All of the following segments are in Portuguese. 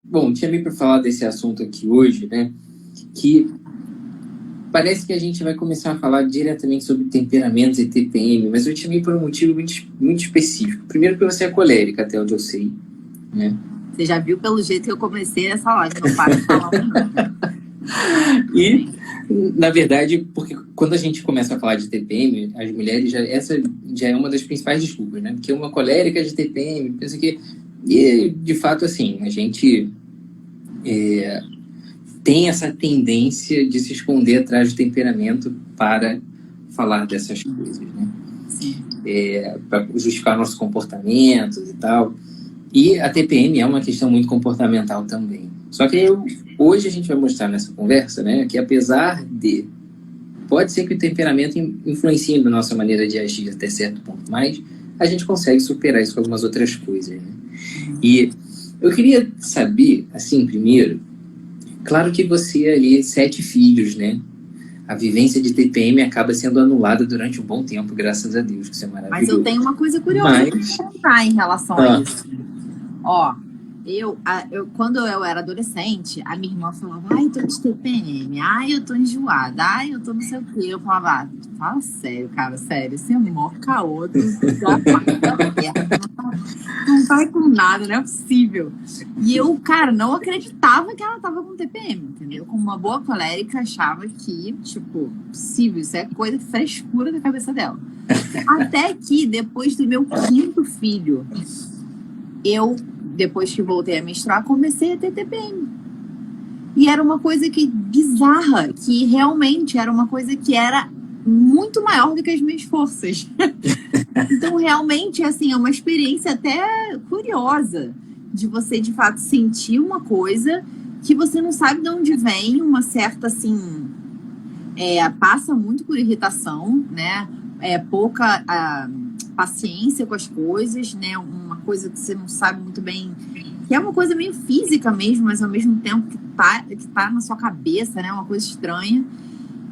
Bom, tinha bem para falar desse assunto aqui hoje, né? Que parece que a gente vai começar a falar diretamente sobre temperamentos e TPM, mas eu te chamei por um motivo muito específico. Primeiro, porque você é colérica, até onde eu sei, né? Você já viu pelo jeito que eu comecei essa live, não para de falar um não. E, na verdade, porque quando a gente começa a falar de TPM, as mulheres, essa já é uma das principais desculpas, né? Porque uma colérica de TPM, pensa que... E, de fato, assim, a gente tem essa tendência de se esconder atrás do temperamento para falar dessas coisas, né? Sim. Para justificar nossos comportamentos e tal. E a TPM é uma questão muito comportamental também. Só que hoje a gente vai mostrar nessa conversa, né, que apesar de... Pode ser que o temperamento influencie na nossa maneira de agir até certo ponto, mas a gente consegue superar isso com algumas outras coisas, né? E eu queria saber, assim, primeiro, claro que você ali, 7 filhos, né? A vivência de TPM acaba sendo anulada durante um bom tempo, graças a Deus, que isso é Mas eu maravilhoso. tenho uma coisa curiosa para Mas, contar em relação a isso. Ó, quando eu era adolescente, a minha irmã falava, ai, eu tô de TPM, ai, eu tô enjoada, ai, eu tô não sei o quê. Eu falava, fala sério, cara, sério, esse é o maior caô, tu já não vai com nada, não é possível. E eu, cara, não acreditava que ela tava com TPM, entendeu? Como uma boa colérica, achava que, tipo, possível, isso é coisa frescura da cabeça dela. Até que, depois do meu 5º filho, depois que voltei a menstruar, comecei a ter TPM. E era uma coisa bizarra, que realmente era uma coisa que era muito maior do que as minhas forças. Então, realmente, assim, é uma experiência até curiosa de você, de fato, sentir uma coisa que você não sabe de onde vem, uma certa, assim, passa muito por irritação, né? Pouca paciência com as coisas, né? Uma coisa que você não sabe muito bem, que é uma coisa meio física mesmo, mas ao mesmo tempo que tá na sua cabeça, né? Uma coisa estranha.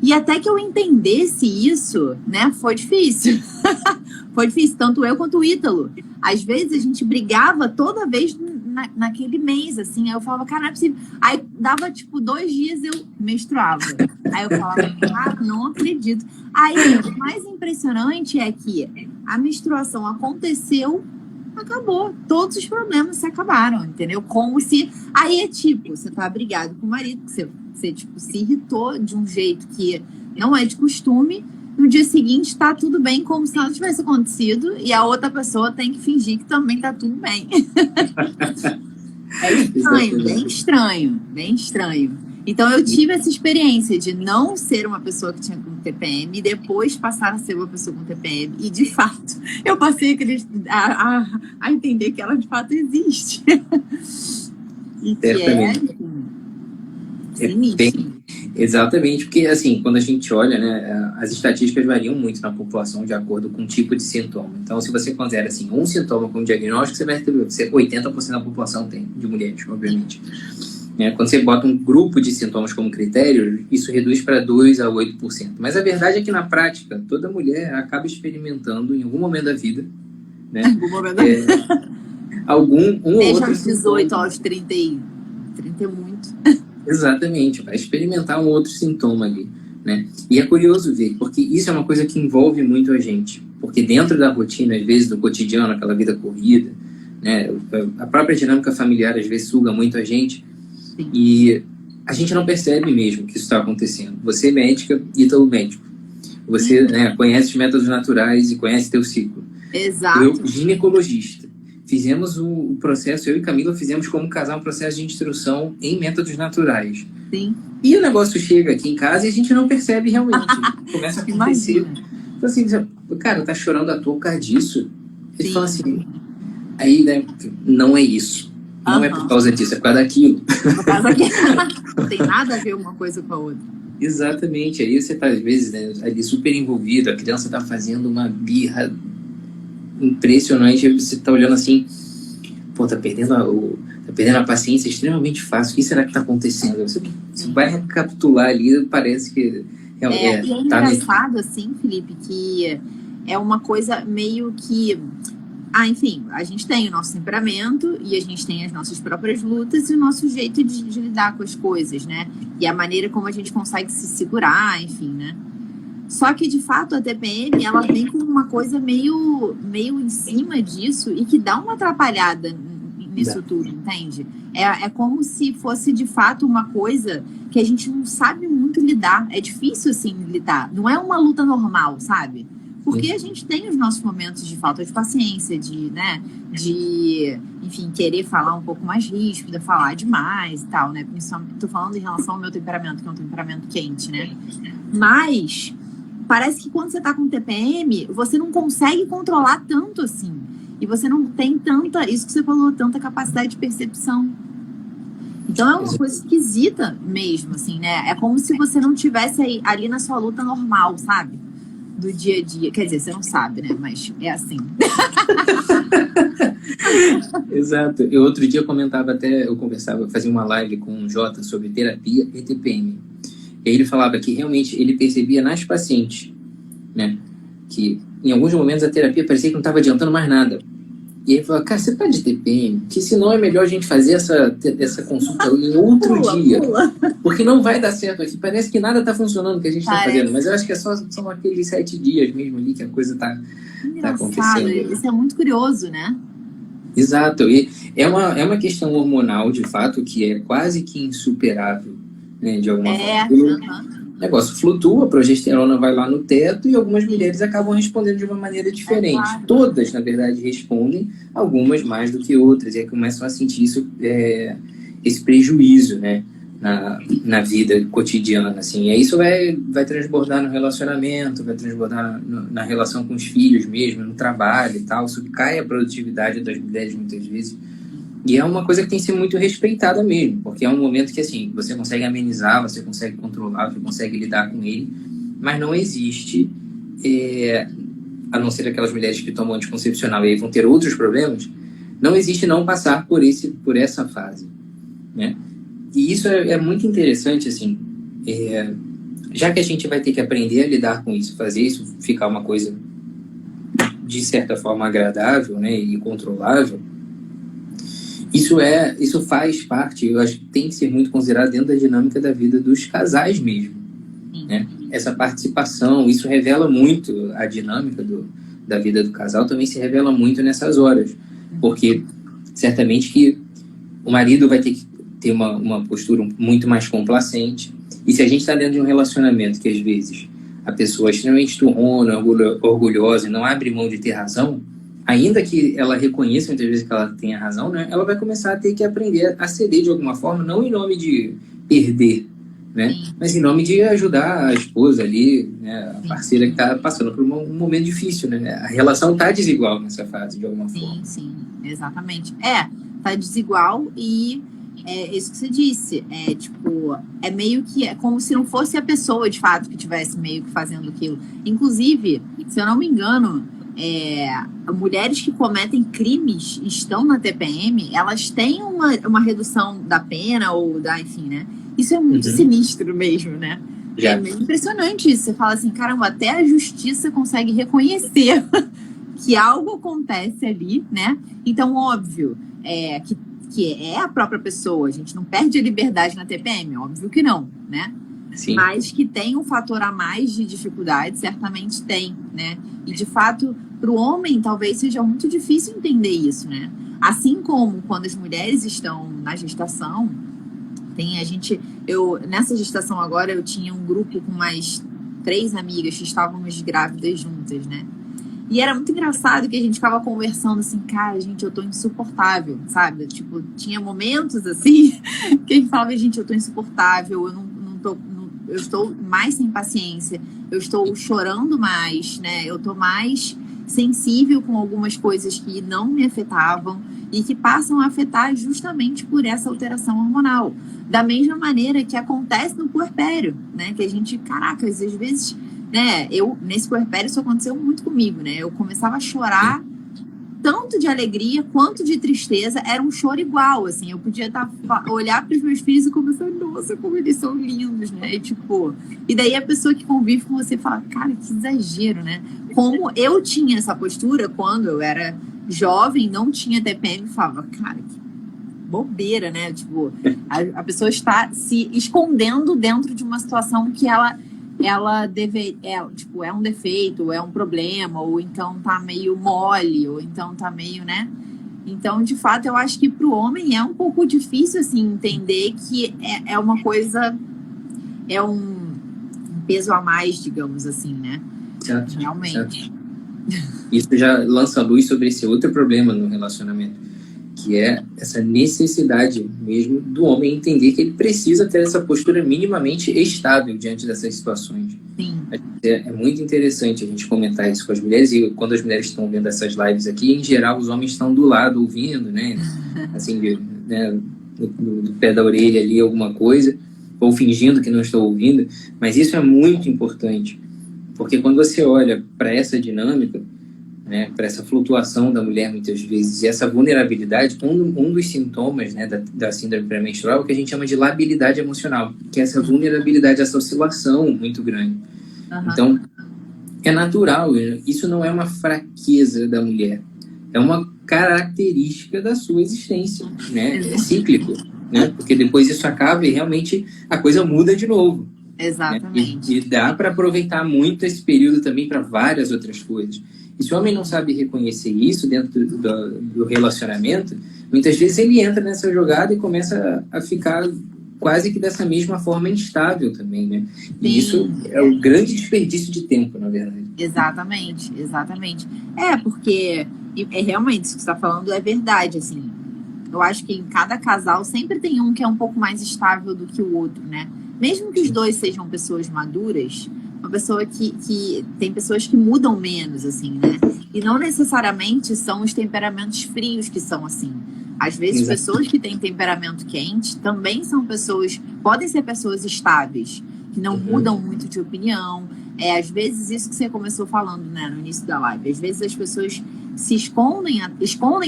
E até que eu entendesse isso, né? Foi difícil. Foi difícil, tanto eu quanto o Ítalo. Às vezes a gente brigava toda vez naquele mês, assim. Aí eu falava, cara, não é possível. Aí dava, tipo, 2 dias eu menstruava. Aí eu falava, cara, não acredito. Aí o mais impressionante é que a menstruação aconteceu, acabou. Todos os problemas se acabaram, entendeu? Como se... Aí é tipo, você tá brigado com o marido, você tipo, se irritou de um jeito que não é de costume. No dia seguinte tá tudo bem, como se nada tivesse acontecido, e a outra pessoa tem que fingir que também tá tudo bem. É estranho, bem estranho, bem estranho. Então eu tive essa experiência de não ser uma pessoa que tinha com TPM e depois passar a ser uma pessoa com TPM. E de fato, eu passei a entender que ela de fato existe. E que sinistro. Exatamente, porque assim, quando a gente olha, né, as estatísticas variam muito na população de acordo com o tipo de sintoma. Então, se você considera assim, um sintoma como diagnóstico, você vai ter 80% da população tem, de mulheres, obviamente. Quando você bota um grupo de sintomas como critério, isso reduz para 2 a 8%. Mas a verdade é que, na prática, toda mulher acaba experimentando, em algum momento da vida, né, algum ou Desde outro aos 18 sintoma. aos 30 e muito. Exatamente, vai experimentar um outro sintoma ali, né? E é curioso ver, porque isso é uma coisa que envolve muito a gente. Porque dentro da rotina, às vezes, do cotidiano, aquela vida corrida, né? A própria dinâmica familiar, às vezes, suga muito a gente. Sim. E a gente não percebe mesmo que isso está acontecendo. Você é médica, Ítalo médico. Você, né, conhece os métodos naturais e conhece teu ciclo. Exato. Eu, ginecologista. Fizemos o processo, eu e Camila fizemos como casal um processo de instrução em métodos naturais. Sim. E o negócio chega aqui em casa e a gente não percebe realmente. Começa a acontecer. Então assim, cara, tá chorando à toa por causa disso? Ele fala assim, aí, né, não é isso. Não é por causa disso, é por causa daquilo. Por causa daquilo. Não tem nada a ver uma coisa com a outra. Exatamente. Aí você tá, às vezes, né, ali super envolvido, a criança tá fazendo uma birra impressionante, e você tá olhando assim, pô, tá perdendo a paciência extremamente fácil. O que será que tá acontecendo? Você vai recapitular ali, parece que... E é engraçado, assim, Felipe, que é uma coisa meio que... enfim, a gente tem o nosso temperamento e a gente tem as nossas próprias lutas e o nosso jeito de lidar com as coisas, né? E a maneira como a gente consegue se segurar, enfim, né? Só que, de fato, a TPM, ela vem com uma coisa meio em cima disso e que dá uma atrapalhada nisso tudo, entende? É como se fosse, de fato, uma coisa que a gente não sabe muito lidar. É difícil, assim, lidar. Não é uma luta normal, sabe? Porque a gente tem os nossos momentos de falta de paciência, enfim, querer falar um pouco mais ríspido, falar demais e tal, né? Principalmente, tô falando em relação ao meu temperamento, que é um temperamento quente, né? Mas parece que quando você tá com TPM, você não consegue controlar tanto assim. E você não tem tanta, isso que você falou, tanta capacidade de percepção. Então é uma coisa esquisita mesmo, assim, né? É como se você não tivesse ali na sua luta normal, sabe? Do dia a dia. Quer dizer, você não sabe, né? Mas é assim. Exato. Eu outro dia eu conversava, fazia uma live com o Jota sobre terapia e TPM. E aí ele falava que realmente ele percebia nas pacientes, né? Que em alguns momentos a terapia parecia que não estava adiantando mais nada. E ele falou, cara, você tá de TPM? Que senão é melhor a gente fazer essa consulta em outro dia. Porque não vai dar certo aqui. Parece que nada tá funcionando que a gente tá fazendo. Mas eu acho que são aqueles 7 dias mesmo ali que a coisa tá acontecendo. Isso é muito curioso, né? Exato. E é uma questão hormonal, de fato, que é quase que insuperável, né, de alguma forma. O negócio flutua, a progesterona vai lá no teto e algumas mulheres acabam respondendo de uma maneira diferente. Todas, na verdade, respondem, algumas mais do que outras, e aí começam a sentir esse prejuízo, né, na vida cotidiana. Assim. E aí isso vai transbordar no relacionamento, vai transbordar na relação com os filhos mesmo, no trabalho e tal. Isso cai a produtividade das mulheres muitas vezes. E é uma coisa que tem que ser muito respeitada mesmo, porque é um momento que, assim, você consegue amenizar, você consegue controlar, você consegue lidar com ele, mas não existe, a não ser aquelas mulheres que tomam anticoncepcional e aí vão ter outros problemas, não existe não passar por essa fase, né? E isso é muito interessante, assim, já que a gente vai ter que aprender a lidar com isso, fazer isso ficar uma coisa, de certa forma, agradável, né, e controlável. Isso faz parte, eu acho que tem que ser muito considerado dentro da dinâmica da vida dos casais mesmo, né? Essa participação, isso revela muito a dinâmica da vida do casal, também se revela muito nessas horas, porque certamente que o marido vai ter que ter uma postura muito mais complacente, e se a gente está dentro de um relacionamento que às vezes a pessoa é extremamente turrona, orgulhosa e não abre mão de ter razão, ainda que ela reconheça muitas vezes que ela tenha razão, né, ela vai começar a ter que aprender a ceder de alguma forma, não em nome de perder, né, mas em nome de ajudar a esposa ali, né, a parceira que está passando por um momento difícil, né? A relação está desigual nessa fase, de alguma forma. Sim, exatamente. Tá desigual e é isso que você disse. É meio que como se não fosse a pessoa, de fato, que estivesse meio que fazendo aquilo. Inclusive, se eu não me engano, mulheres que cometem crimes estão na TPM, elas têm uma redução da pena ou enfim, né? Isso é muito sinistro mesmo, né? É meio impressionante isso. Você fala assim, caramba, até a justiça consegue reconhecer que algo acontece ali, né? Então, óbvio, que é a própria pessoa. A gente não perde a liberdade na TPM, óbvio que não, né? Sim. Mas que tem um fator a mais de dificuldade, certamente tem, né? E, de fato, para o homem, talvez seja muito difícil entender isso, né? Assim como quando as mulheres estão na gestação, nessa gestação agora, eu tinha um grupo com mais 3 amigas que estávamos grávidas juntas, né? E era muito engraçado que a gente ficava conversando assim, cara, gente, eu tô insuportável, sabe? Tipo, tinha momentos assim que a gente falava, gente, eu tô insuportável, eu estou mais sem paciência, eu estou chorando mais, né? Eu tô mais sensível com algumas coisas que não me afetavam e que passam a afetar justamente por essa alteração hormonal. Da mesma maneira que acontece no puerpério, né? Que a gente, caracas, às vezes, né? Nesse puerpério isso aconteceu muito comigo, né? Eu começava a chorar tanto de alegria quanto de tristeza, era um choro igual, assim, eu podia olhar para os meus filhos e começar, nossa, como eles são lindos, né, e daí a pessoa que convive com você fala, cara, que exagero, né, como eu tinha essa postura quando eu era jovem, não tinha TPM, e falava, cara, que bobeira, né? Tipo, a pessoa está se escondendo dentro de uma situação que tipo, é um defeito, é um problema, ou então tá meio mole, ou então tá meio, né? Então, de fato, eu acho que para o homem é um pouco difícil, assim, entender que é uma coisa, é um peso a mais, digamos assim, né? Certo, realmente. Certo. Isso já lança luz sobre esse outro problema no relacionamento, que é essa necessidade mesmo do homem entender que ele precisa ter essa postura minimamente estável diante dessas situações. Sim. É muito interessante a gente comentar isso com as mulheres, e quando as mulheres estão vendo essas lives aqui, em geral os homens estão do lado ouvindo, né? Assim, né, no pé da orelha ali alguma coisa, ou fingindo que não estão ouvindo, mas isso é muito importante, porque quando você olha para essa dinâmica, né, para essa flutuação da mulher muitas vezes, e essa vulnerabilidade, um dos sintomas, né, da síndrome pré-menstrual é o que a gente chama de labilidade emocional, que é essa vulnerabilidade, essa oscilação muito grande. Então, é natural, isso não é uma fraqueza da mulher, é uma característica da sua existência, né? É cíclico, né? Porque depois isso acaba e realmente a coisa muda de novo. Exatamente. Né? E dá para aproveitar muito esse período também para várias outras coisas. E se o homem não sabe reconhecer isso dentro do relacionamento, muitas vezes ele entra nessa jogada e começa a ficar quase que dessa mesma forma instável também, né? E isso é um grande desperdício de tempo, na verdade. Exatamente, exatamente. Porque realmente isso que você está falando é verdade, assim. Eu acho que em cada casal sempre tem um que é um pouco mais estável do que o outro, né? Mesmo que os dois sejam pessoas maduras, uma pessoa que tem pessoas que mudam menos, assim, né? E não necessariamente são os temperamentos frios que são assim. Às vezes, Exato. Pessoas que têm temperamento quente também são pessoas, podem ser pessoas estáveis, que não mudam muito de opinião. Às vezes, isso que você começou falando, né, no início da live, às vezes as pessoas se escondem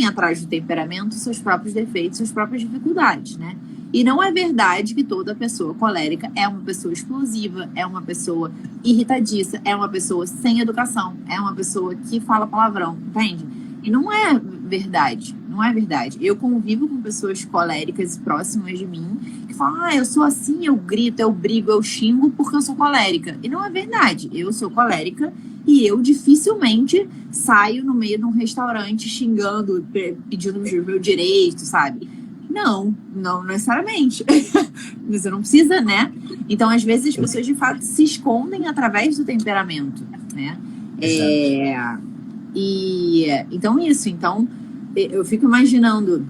atrás do temperamento seus próprios defeitos, suas próprias dificuldades, né? E não é verdade que toda pessoa colérica é uma pessoa explosiva, é uma pessoa irritadiça, é uma pessoa sem educação, é uma pessoa que fala palavrão, entende? E não é verdade, não é verdade. Eu convivo com pessoas coléricas próximas de mim que falam, eu sou assim, eu grito, eu brigo, eu xingo porque eu sou colérica. E não é verdade, eu sou colérica e eu dificilmente saio no meio de um restaurante xingando, pedindo o meu direito, sabe? Não necessariamente. Você não precisa, né? Então, às vezes, as pessoas, de fato, se escondem através do temperamento, né? Então, isso. Então, eu fico imaginando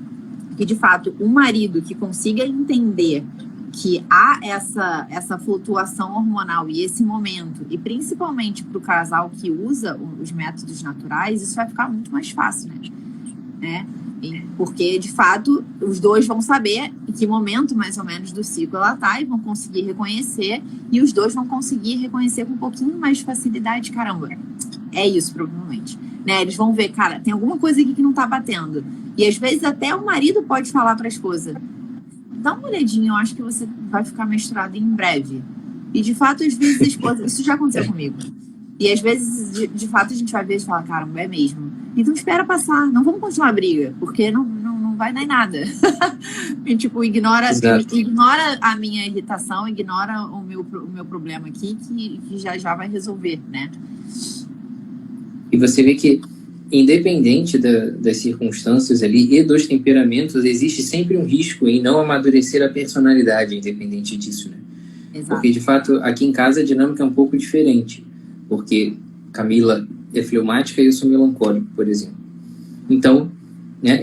que, de fato, um marido que consiga entender que há essa flutuação hormonal e esse momento, e principalmente para o casal que usa os métodos naturais, isso vai ficar muito mais fácil, né? Porque, de fato, os dois vão saber em que momento, mais ou menos, do ciclo ela está e vão conseguir reconhecer, e os dois vão conseguir reconhecer com um pouquinho mais de facilidade. Caramba, é isso, provavelmente. Né? Eles vão ver, cara, tem alguma coisa aqui que não está batendo. E, às vezes, até o marido pode falar para a esposa, dá uma olhadinha, eu acho que você vai ficar menstruada em breve. E, de fato, às vezes, a esposa... Isso já aconteceu comigo. E, às vezes, de fato, a gente vai ver e fala, caramba, é mesmo. Então, espera passar. Não vamos continuar a briga, porque não vai dar em nada. E, tipo, ignora a minha irritação, ignora o meu problema aqui, que já vai resolver, né? E você vê que, independente das circunstâncias ali e dos temperamentos, existe sempre um risco em não amadurecer a personalidade, independente disso, né? Exato. Porque, de fato, aqui em casa a dinâmica é um pouco diferente. Porque Camila é fleumática e eu sou melancólico, por exemplo. Então, né,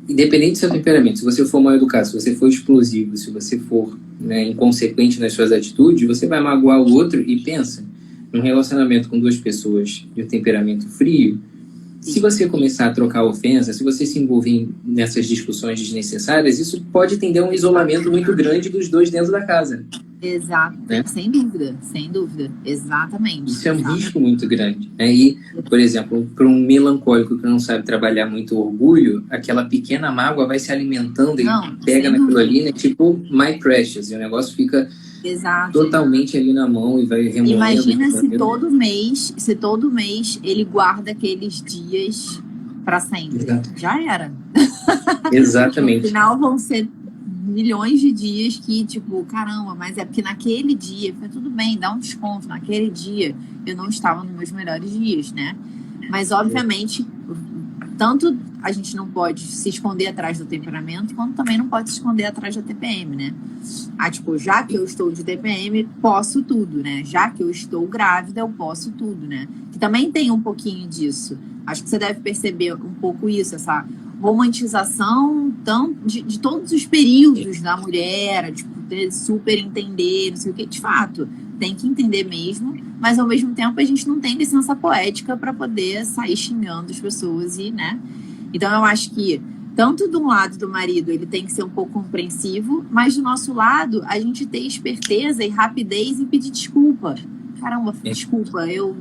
independente do seu temperamento, se você for mal educado, se você for explosivo, se você for, né, inconsequente nas suas atitudes, você vai magoar o outro. E pensa, num relacionamento com duas pessoas de um temperamento frio, se você começar a trocar ofensa, se você se envolver nessas discussões desnecessárias, isso pode tender a um isolamento muito grande dos dois dentro da casa. Exato, né? Sem dúvida, exatamente. Isso é um risco muito grande, né? E, por exemplo, para um melancólico que não sabe trabalhar muito orgulho, aquela pequena mágoa vai se alimentando e pega naquilo ali, né? Tipo My Precious, e o negócio fica totalmente ali na mão e vai remoendo. Imagina se todo mês ele guarda aqueles dias para sempre. Exato. Já era. Exatamente. No final vão ser milhões de dias que, tipo, caramba, mas é porque naquele dia, foi tudo bem, dá um desconto. Naquele dia eu não estava nos meus melhores dias, né? Mas, obviamente, tanto a gente não pode se esconder atrás do temperamento, quanto também não pode se esconder atrás da TPM, né? Tipo, já que eu estou de TPM, posso tudo, né? Já que eu estou grávida, eu posso tudo, né? Que também tem um pouquinho disso. Acho que você deve perceber um pouco isso, essa romantização de todos os períodos da mulher, tipo, super entender, não sei o que. De fato, tem que entender mesmo, mas ao mesmo tempo a gente não tem licença poética para poder sair xingando as pessoas e, né? Então eu acho que tanto de um lado do marido ele tem que ser um pouco compreensivo, mas do nosso lado a gente ter esperteza e rapidez em pedir desculpa. Caramba, desculpa, eu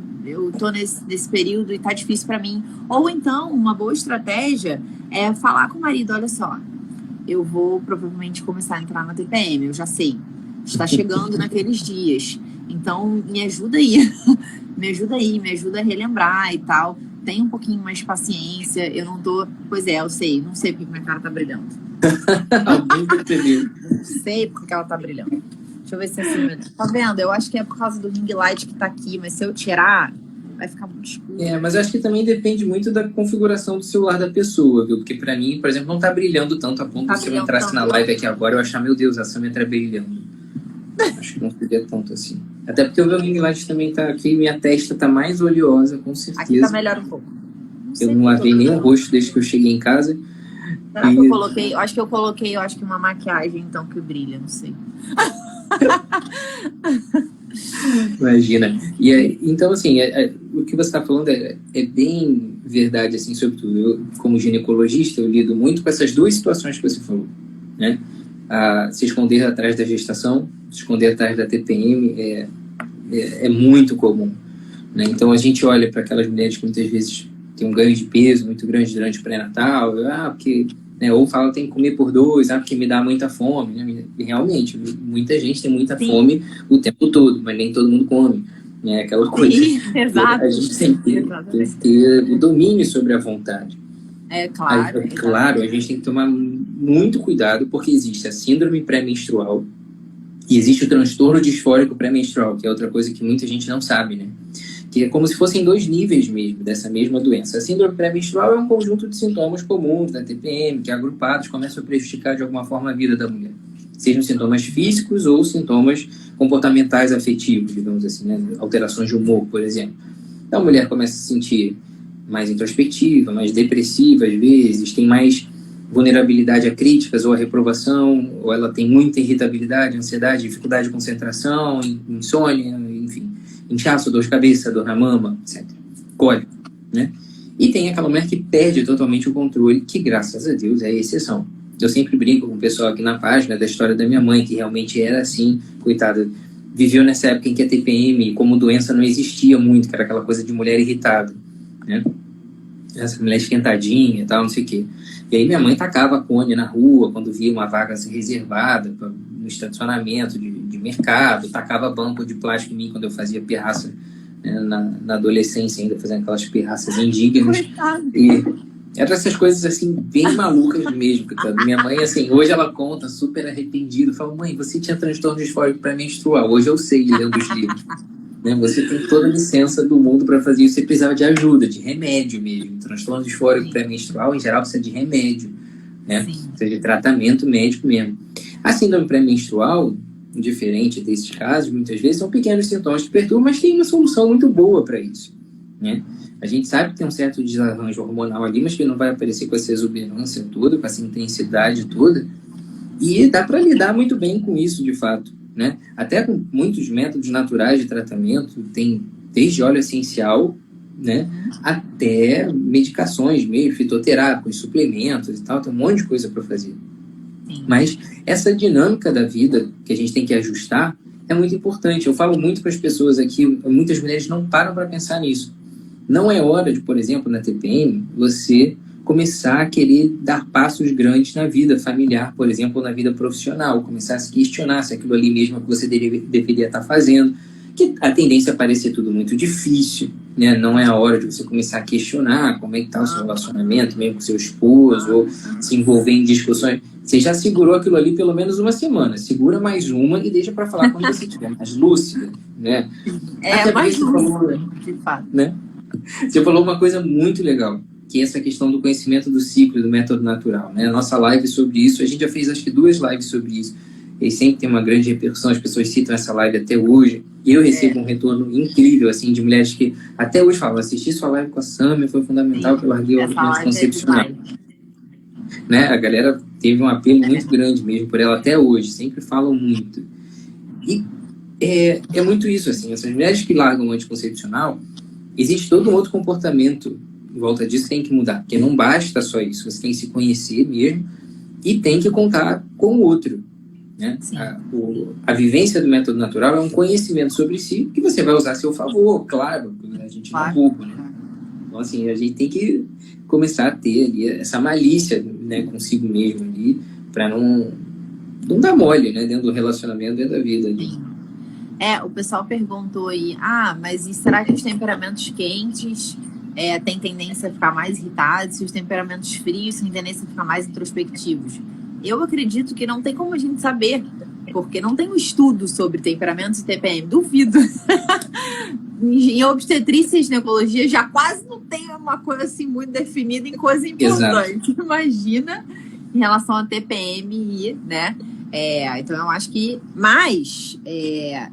tô nesse período e tá difícil para mim. Ou então, uma boa estratégia é falar com o marido, olha só, eu vou provavelmente começar a entrar na TPM, eu já sei, está chegando naqueles dias, então me ajuda aí, me ajuda a relembrar e tal, tem um pouquinho mais de paciência, eu não tô, pois é, eu sei, não sei porque minha cara tá brilhando. Alguém percebeu. Não sei porque ela tá brilhando. Deixa eu ver se é assim. Tá vendo? Eu acho que é por causa do ring light que tá aqui, mas se eu tirar, vai ficar muito escuro. Mas acho que também depende muito da configuração do celular da pessoa, viu? Porque pra mim, por exemplo, não tá brilhando tanto a ponto de se eu entrasse na live aqui agora eu achar, meu Deus, a Samia tá brilhando. Acho que não seria tanto assim. Até porque o meu ring light também tá aqui, minha testa tá mais oleosa, com certeza. Aqui tá melhor um pouco. Eu não lavei nem o rosto desde que eu cheguei em casa. Será que eu coloquei? Acho que eu coloquei uma maquiagem, então, que brilha, não sei. Imagina. E aí, então, assim, o que você está falando é bem verdade, assim, sobretudo. Eu, como ginecologista, eu lido muito com essas duas situações que você falou, né? Se esconder atrás da gestação, se esconder atrás da TPM é muito comum, né? Então, a gente olha para aquelas mulheres que muitas vezes têm um ganho de peso muito grande durante o pré-natal, porque... ou fala tem que comer por 2, porque me dá muita fome, né? Realmente, muita gente tem muita fome o tempo todo, mas nem todo mundo come, né? Aquela coisa. Sim, exato. A gente tem que ter o domínio sobre a vontade. Claro. Claro, a gente tem que tomar muito cuidado, porque existe a síndrome pré-menstrual e existe o transtorno disfórico pré-menstrual, que é outra coisa que muita gente não sabe, né? Que é como se fossem 2 níveis mesmo dessa mesma doença. A síndrome pré-menstrual é um conjunto de sintomas comuns da TPM, que agrupados começam a prejudicar de alguma forma a vida da mulher. Sejam sintomas físicos ou sintomas comportamentais afetivos, digamos assim, né? Alterações de humor, por exemplo. Então a mulher começa a se sentir mais introspectiva, mais depressiva às vezes, tem mais vulnerabilidade a críticas ou a reprovação, ou ela tem muita irritabilidade, ansiedade, dificuldade de concentração, insônia, enfim. Inchaço, dor de cabeça, dor na mama, etc. Cólico, né? E tem aquela mulher que perde totalmente o controle, que graças a Deus é a exceção. Eu sempre brinco com o pessoal aqui na página da história da minha mãe, que realmente era assim, coitada, viveu nessa época em que a TPM como doença não existia muito, que era aquela coisa de mulher irritada, né? Essa mulher esquentadinha e tal, não sei o quê. E aí minha mãe tacava cone na rua quando via uma vaga assim, reservada no estacionamento de mercado, tacava banco de plástico em mim quando eu fazia pirraça, né, na adolescência ainda, fazendo aquelas pirraças indignas. E eram essas coisas assim, bem malucas mesmo. Minha mãe, assim, hoje ela conta super arrependida, fala, mãe, você tinha transtorno disfórico pré-menstrual, hoje eu sei lendo os livros. Né? Você tem toda a licença do mundo para fazer isso, você precisava de ajuda, de remédio mesmo. Transtorno disfórico pré-menstrual, em geral, precisa de remédio, né? Precisa de tratamento médico mesmo. A síndrome pré-menstrual, diferente desses casos, muitas vezes são pequenos sintomas que perturbam, mas tem uma solução muito boa para isso, né? A gente sabe que tem um certo desarranjo hormonal ali, mas que não vai aparecer com essa exuberância toda, com essa intensidade toda, e dá para lidar muito bem com isso, de fato, né? Até com muitos métodos naturais de tratamento, tem desde óleo essencial, né, até medicações meio fitoterápicos, suplementos e tal, tem um monte de coisa para fazer. Mas essa dinâmica da vida que a gente tem que ajustar é muito importante. Eu falo muito para as pessoas aqui, muitas mulheres não param para pensar nisso. Não é hora de, por exemplo, na TPM, você começar a querer dar passos grandes na vida familiar, por exemplo, ou na vida profissional, começar a se questionar se aquilo ali mesmo é o que você deveria estar fazendo. que a tendência é parecer tudo muito difícil, né? Não é a hora de você começar a questionar como é que está o seu relacionamento, mesmo com seu esposo, ou se envolver em discussões. Você já segurou aquilo ali pelo menos uma semana. Segura mais uma e deixa para falar quando você estiver mais lúcida, né? É mais lúcida, de fato. Né? Você falou uma coisa muito legal, que é essa questão do conhecimento do ciclo, do método natural, né? A nossa live sobre isso, a gente já fez acho que 2 lives sobre isso, e sempre tem uma grande repercussão, as pessoas citam essa live até hoje, e eu recebo um retorno incrível, assim, de mulheres que até hoje falam, assisti sua live com a Samia, foi fundamental, que eu larguei o anticoncepcional. Né? A galera teve um apelo muito grande mesmo por ela até hoje, sempre falam muito. E é muito isso, assim, essas mulheres que largam o anticoncepcional, existe todo um outro comportamento em volta disso que tem que mudar, porque não basta só isso, você tem que se conhecer mesmo e tem que contar com o outro. Né? A vivência do método natural é um conhecimento sobre si que você vai usar a seu favor, claro, a gente não culpa, né? Então, assim, a gente tem que começar a ter ali essa malícia, né, consigo mesmo ali, para não dar mole, né, dentro do relacionamento, dentro da vida ali. O pessoal perguntou aí, mas e será que os temperamentos quentes têm tendência a ficar mais irritados, e os temperamentos frios têm tendência a ficar mais introspectivos? Eu acredito que não tem como a gente saber, porque não tem um estudo sobre temperamentos e TPM. Duvido. Em obstetrícia e ginecologia já quase não tem uma coisa assim muito definida em coisa importante. Exato. Imagina em relação a TPM, né? Então eu acho que... Mas,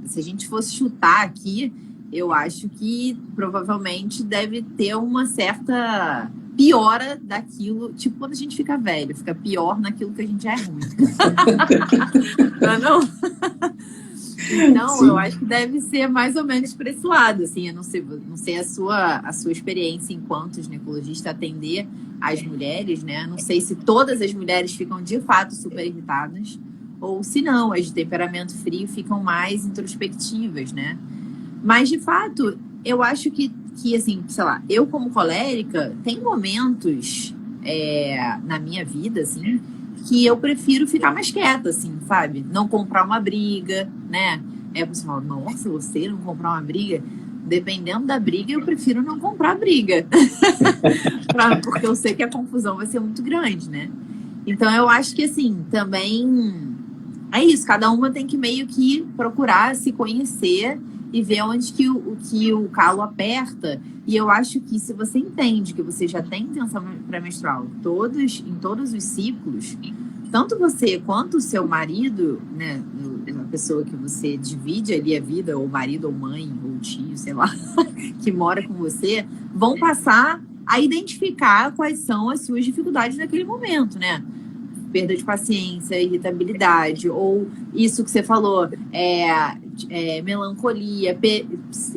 se a gente fosse chutar aqui, eu acho que provavelmente deve ter uma certa... piora daquilo, tipo quando a gente fica velho, fica pior naquilo que a gente já é ruim. Não? Então, sim, eu acho que deve ser mais ou menos para esse lado, assim, eu não sei a sua experiência enquanto ginecologista atender as mulheres, né? Não sei se todas as mulheres ficam de fato super irritadas ou se não, as de temperamento frio ficam mais introspectivas, né? Mas, de fato, eu acho que assim, sei lá, eu como colérica, tem momentos na minha vida, assim, que eu prefiro ficar mais quieta, assim, sabe? Não comprar uma briga, né? Você fala, nossa, você não comprar uma briga? Dependendo da briga, eu prefiro não comprar briga. Porque eu sei que a confusão vai ser muito grande, né? Então, eu acho que, assim, também é isso. Cada uma tem que meio que procurar se conhecer e ver onde que o calo aperta. E eu acho que se você entende que você já tem tensão pré-menstrual em todos os ciclos, tanto você quanto o seu marido, né, a pessoa que você divide ali a vida, ou marido, ou mãe, ou tio, sei lá, que mora com você, vão passar a identificar quais são as suas dificuldades naquele momento, né? Perda de paciência, irritabilidade, ou isso que você falou, melancolia,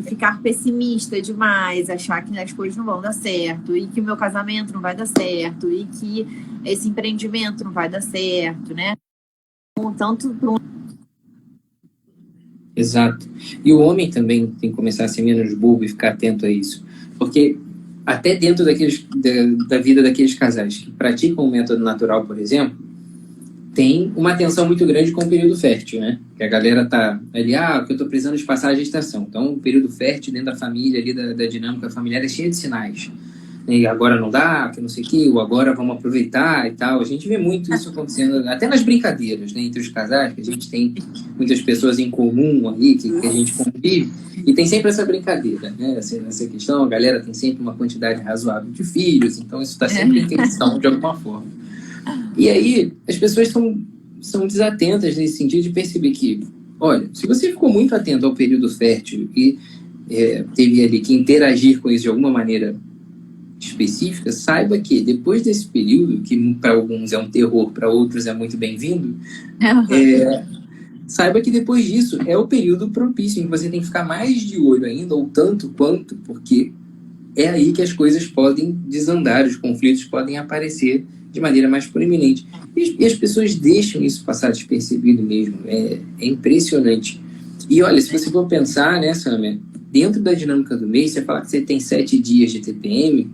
ficar pessimista demais, achar que as coisas não vão dar certo, e que o meu casamento não vai dar certo, e que esse empreendimento não vai dar certo, né? Tanto pro... Exato. E o homem também tem que começar a ser menos bobo e ficar atento a isso. Porque até dentro da vida daqueles casais que praticam o método natural, por exemplo, tem uma atenção muito grande com o período fértil, né? Que a galera tá ali, porque eu tô precisando de passar a gestação. Então, o período fértil dentro da família, ali da dinâmica familiar, é cheio de sinais. E agora não dá, que não sei o quê, ou agora vamos aproveitar e tal. A gente vê muito isso acontecendo, até nas brincadeiras, né? Entre os casais, que a gente tem muitas pessoas em comum ali, que a gente convive, e tem sempre essa brincadeira, né? Essa questão, a galera tem sempre uma quantidade razoável de filhos, então isso está sempre em questão de alguma forma. E aí, as pessoas são desatentas nesse sentido de perceber que, olha, se você ficou muito atento ao período fértil e teve ali que interagir com isso de alguma maneira específica, saiba que depois desse período, que para alguns é um terror, para outros é muito bem-vindo, saiba que depois disso é o período propício em que você tem que ficar mais de olho ainda, ou tanto quanto, porque é aí que as coisas podem desandar, os conflitos podem aparecer de maneira mais proeminente. E as pessoas deixam isso passar despercebido mesmo. É impressionante. E olha, se você for pensar, né, Samia, dentro da dinâmica do mês, você fala que você tem 7 dias de TPM,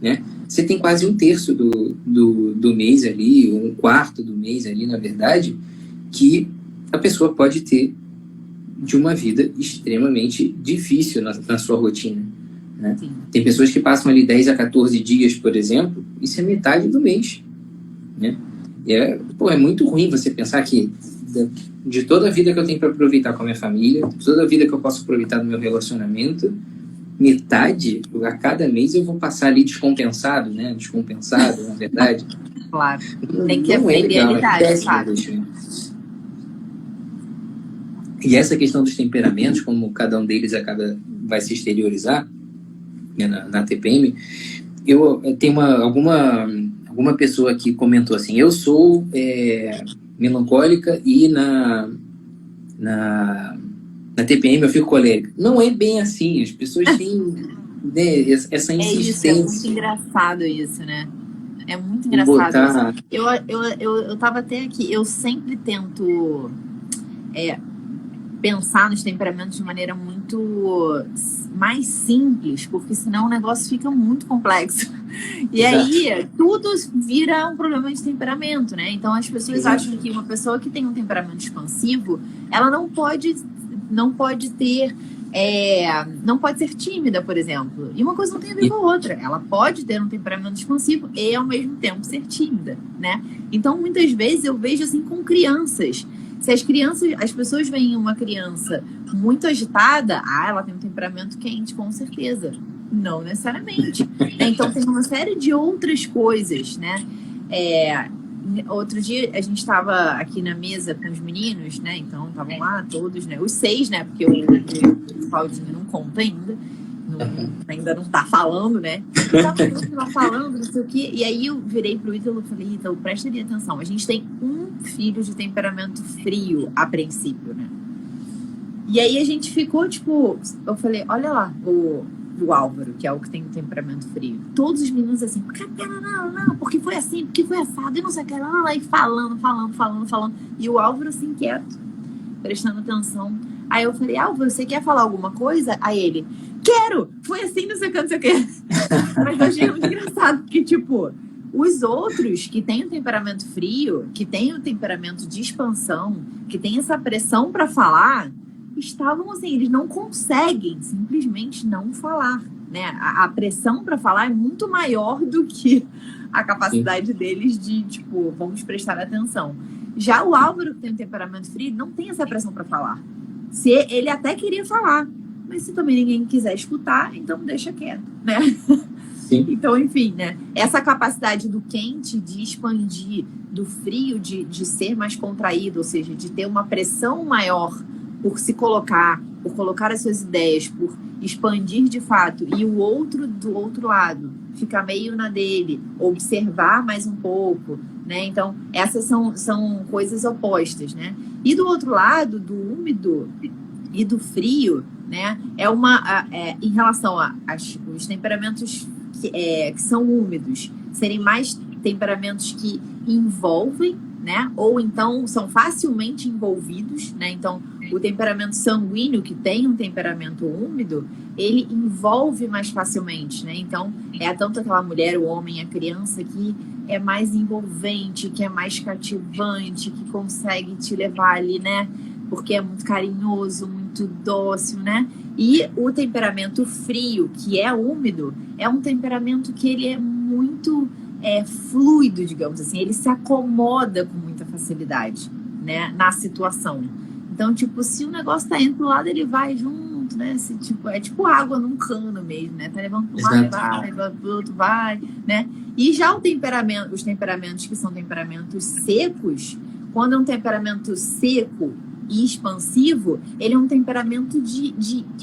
né? Você tem quase 1/3 do mês ali, 1/4 do mês ali, na verdade, que a pessoa pode ter de uma vida extremamente difícil na sua rotina, né? Tem pessoas que passam ali 10 a 14 dias, por exemplo, isso é metade do mês, né? É muito ruim você pensar que de toda a vida que eu tenho para aproveitar com a minha família, de toda a vida que eu posso aproveitar no meu relacionamento, metade, a cada mês eu vou passar ali descompensado, né? Descompensado, na verdade. Claro. Tem que aprender a realidade, sabe? E essa questão dos temperamentos, como cada um deles vai se exteriorizar, né, na TPM, eu tenho alguma pessoa que comentou assim, eu sou melancólica e na TPM eu fico colérica. Não é bem assim, as pessoas têm, né, essa insistência. É muito engraçado isso, né? É muito engraçado isso. Eu tava até aqui, eu sempre tento pensar nos temperamentos de maneira muito mais simples, porque senão o negócio fica muito complexo. E aí, tudo vira um problema de temperamento, né? Então, as pessoas acham que uma pessoa que tem um temperamento expansivo, ela não pode ser tímida, por exemplo. E uma coisa não tem a ver com a outra. Ela pode ter um temperamento expansivo e, ao mesmo tempo, ser tímida, né? Então, muitas vezes, eu vejo assim com crianças. Se as pessoas veem uma criança muito agitada, ela tem um temperamento quente, com certeza. Não necessariamente. Então, tem uma série de outras coisas, né? Outro dia, a gente estava aqui na mesa com os meninos, né? Então, estavam lá todos, né? Os 6, né? Porque o Claudinho não conta ainda. Ainda não tá falando, né? Tava falando, não sei o quê. E aí eu virei pro Ítalo e falei, Ítalo, presta ali atenção. A gente tem um filho de temperamento frio, a princípio, né? E aí a gente ficou, tipo... Eu falei, olha lá, o Álvaro, que é o que tem um temperamento frio. Todos os meninos assim, não, porque foi assim, porque foi assado, e não sei o que, lá, e falando. E o Álvaro assim, quieto, prestando atenção. Aí eu falei, Álvaro, você quer falar alguma coisa? Aí ele, quero! Foi assim, não sei o que. Mas eu achei muito engraçado, porque, tipo, os outros que têm um temperamento frio, que têm um temperamento de expansão, que têm essa pressão para falar, estavam assim, eles não conseguem simplesmente não falar, né? A pressão para falar é muito maior do que a capacidade deles de, tipo, vamos prestar atenção. Já o Álvaro, que tem um temperamento frio, não tem essa pressão para falar. Se ele até queria falar, mas se também ninguém quiser escutar, então deixa quieto, né? Sim. Então, enfim, né? Essa capacidade do quente de expandir, do frio de ser mais contraído, ou seja, de ter uma pressão maior por se colocar, por colocar as suas ideias, por expandir de fato, e o outro do outro lado ficar meio na dele, observar mais um pouco, né? Então, essas são coisas opostas, né? E do outro lado, do úmido e do frio, né? Em relação aos temperamentos que são úmidos, serem mais temperamentos que envolvem, né? Ou então são facilmente envolvidos, né? Então, o temperamento sanguíneo, que tem um temperamento úmido, ele envolve mais facilmente, né? Então, tanto aquela mulher, o homem, a criança que é mais envolvente, que é mais cativante, que consegue te levar ali, né? Porque é muito carinhoso, muito dócil, né? E o temperamento frio, que é úmido, é um temperamento que ele é muito fluido, digamos assim. Ele se acomoda com muita facilidade, né? Na situação. Então, tipo, se o negócio tá indo pro lado, ele vai junto, né? É tipo água num cano mesmo, né? Tá levando pro lado, vai pro outro, vai, né? E já os temperamentos que são temperamentos secos, quando é um temperamento seco e expansivo, ele é um temperamento que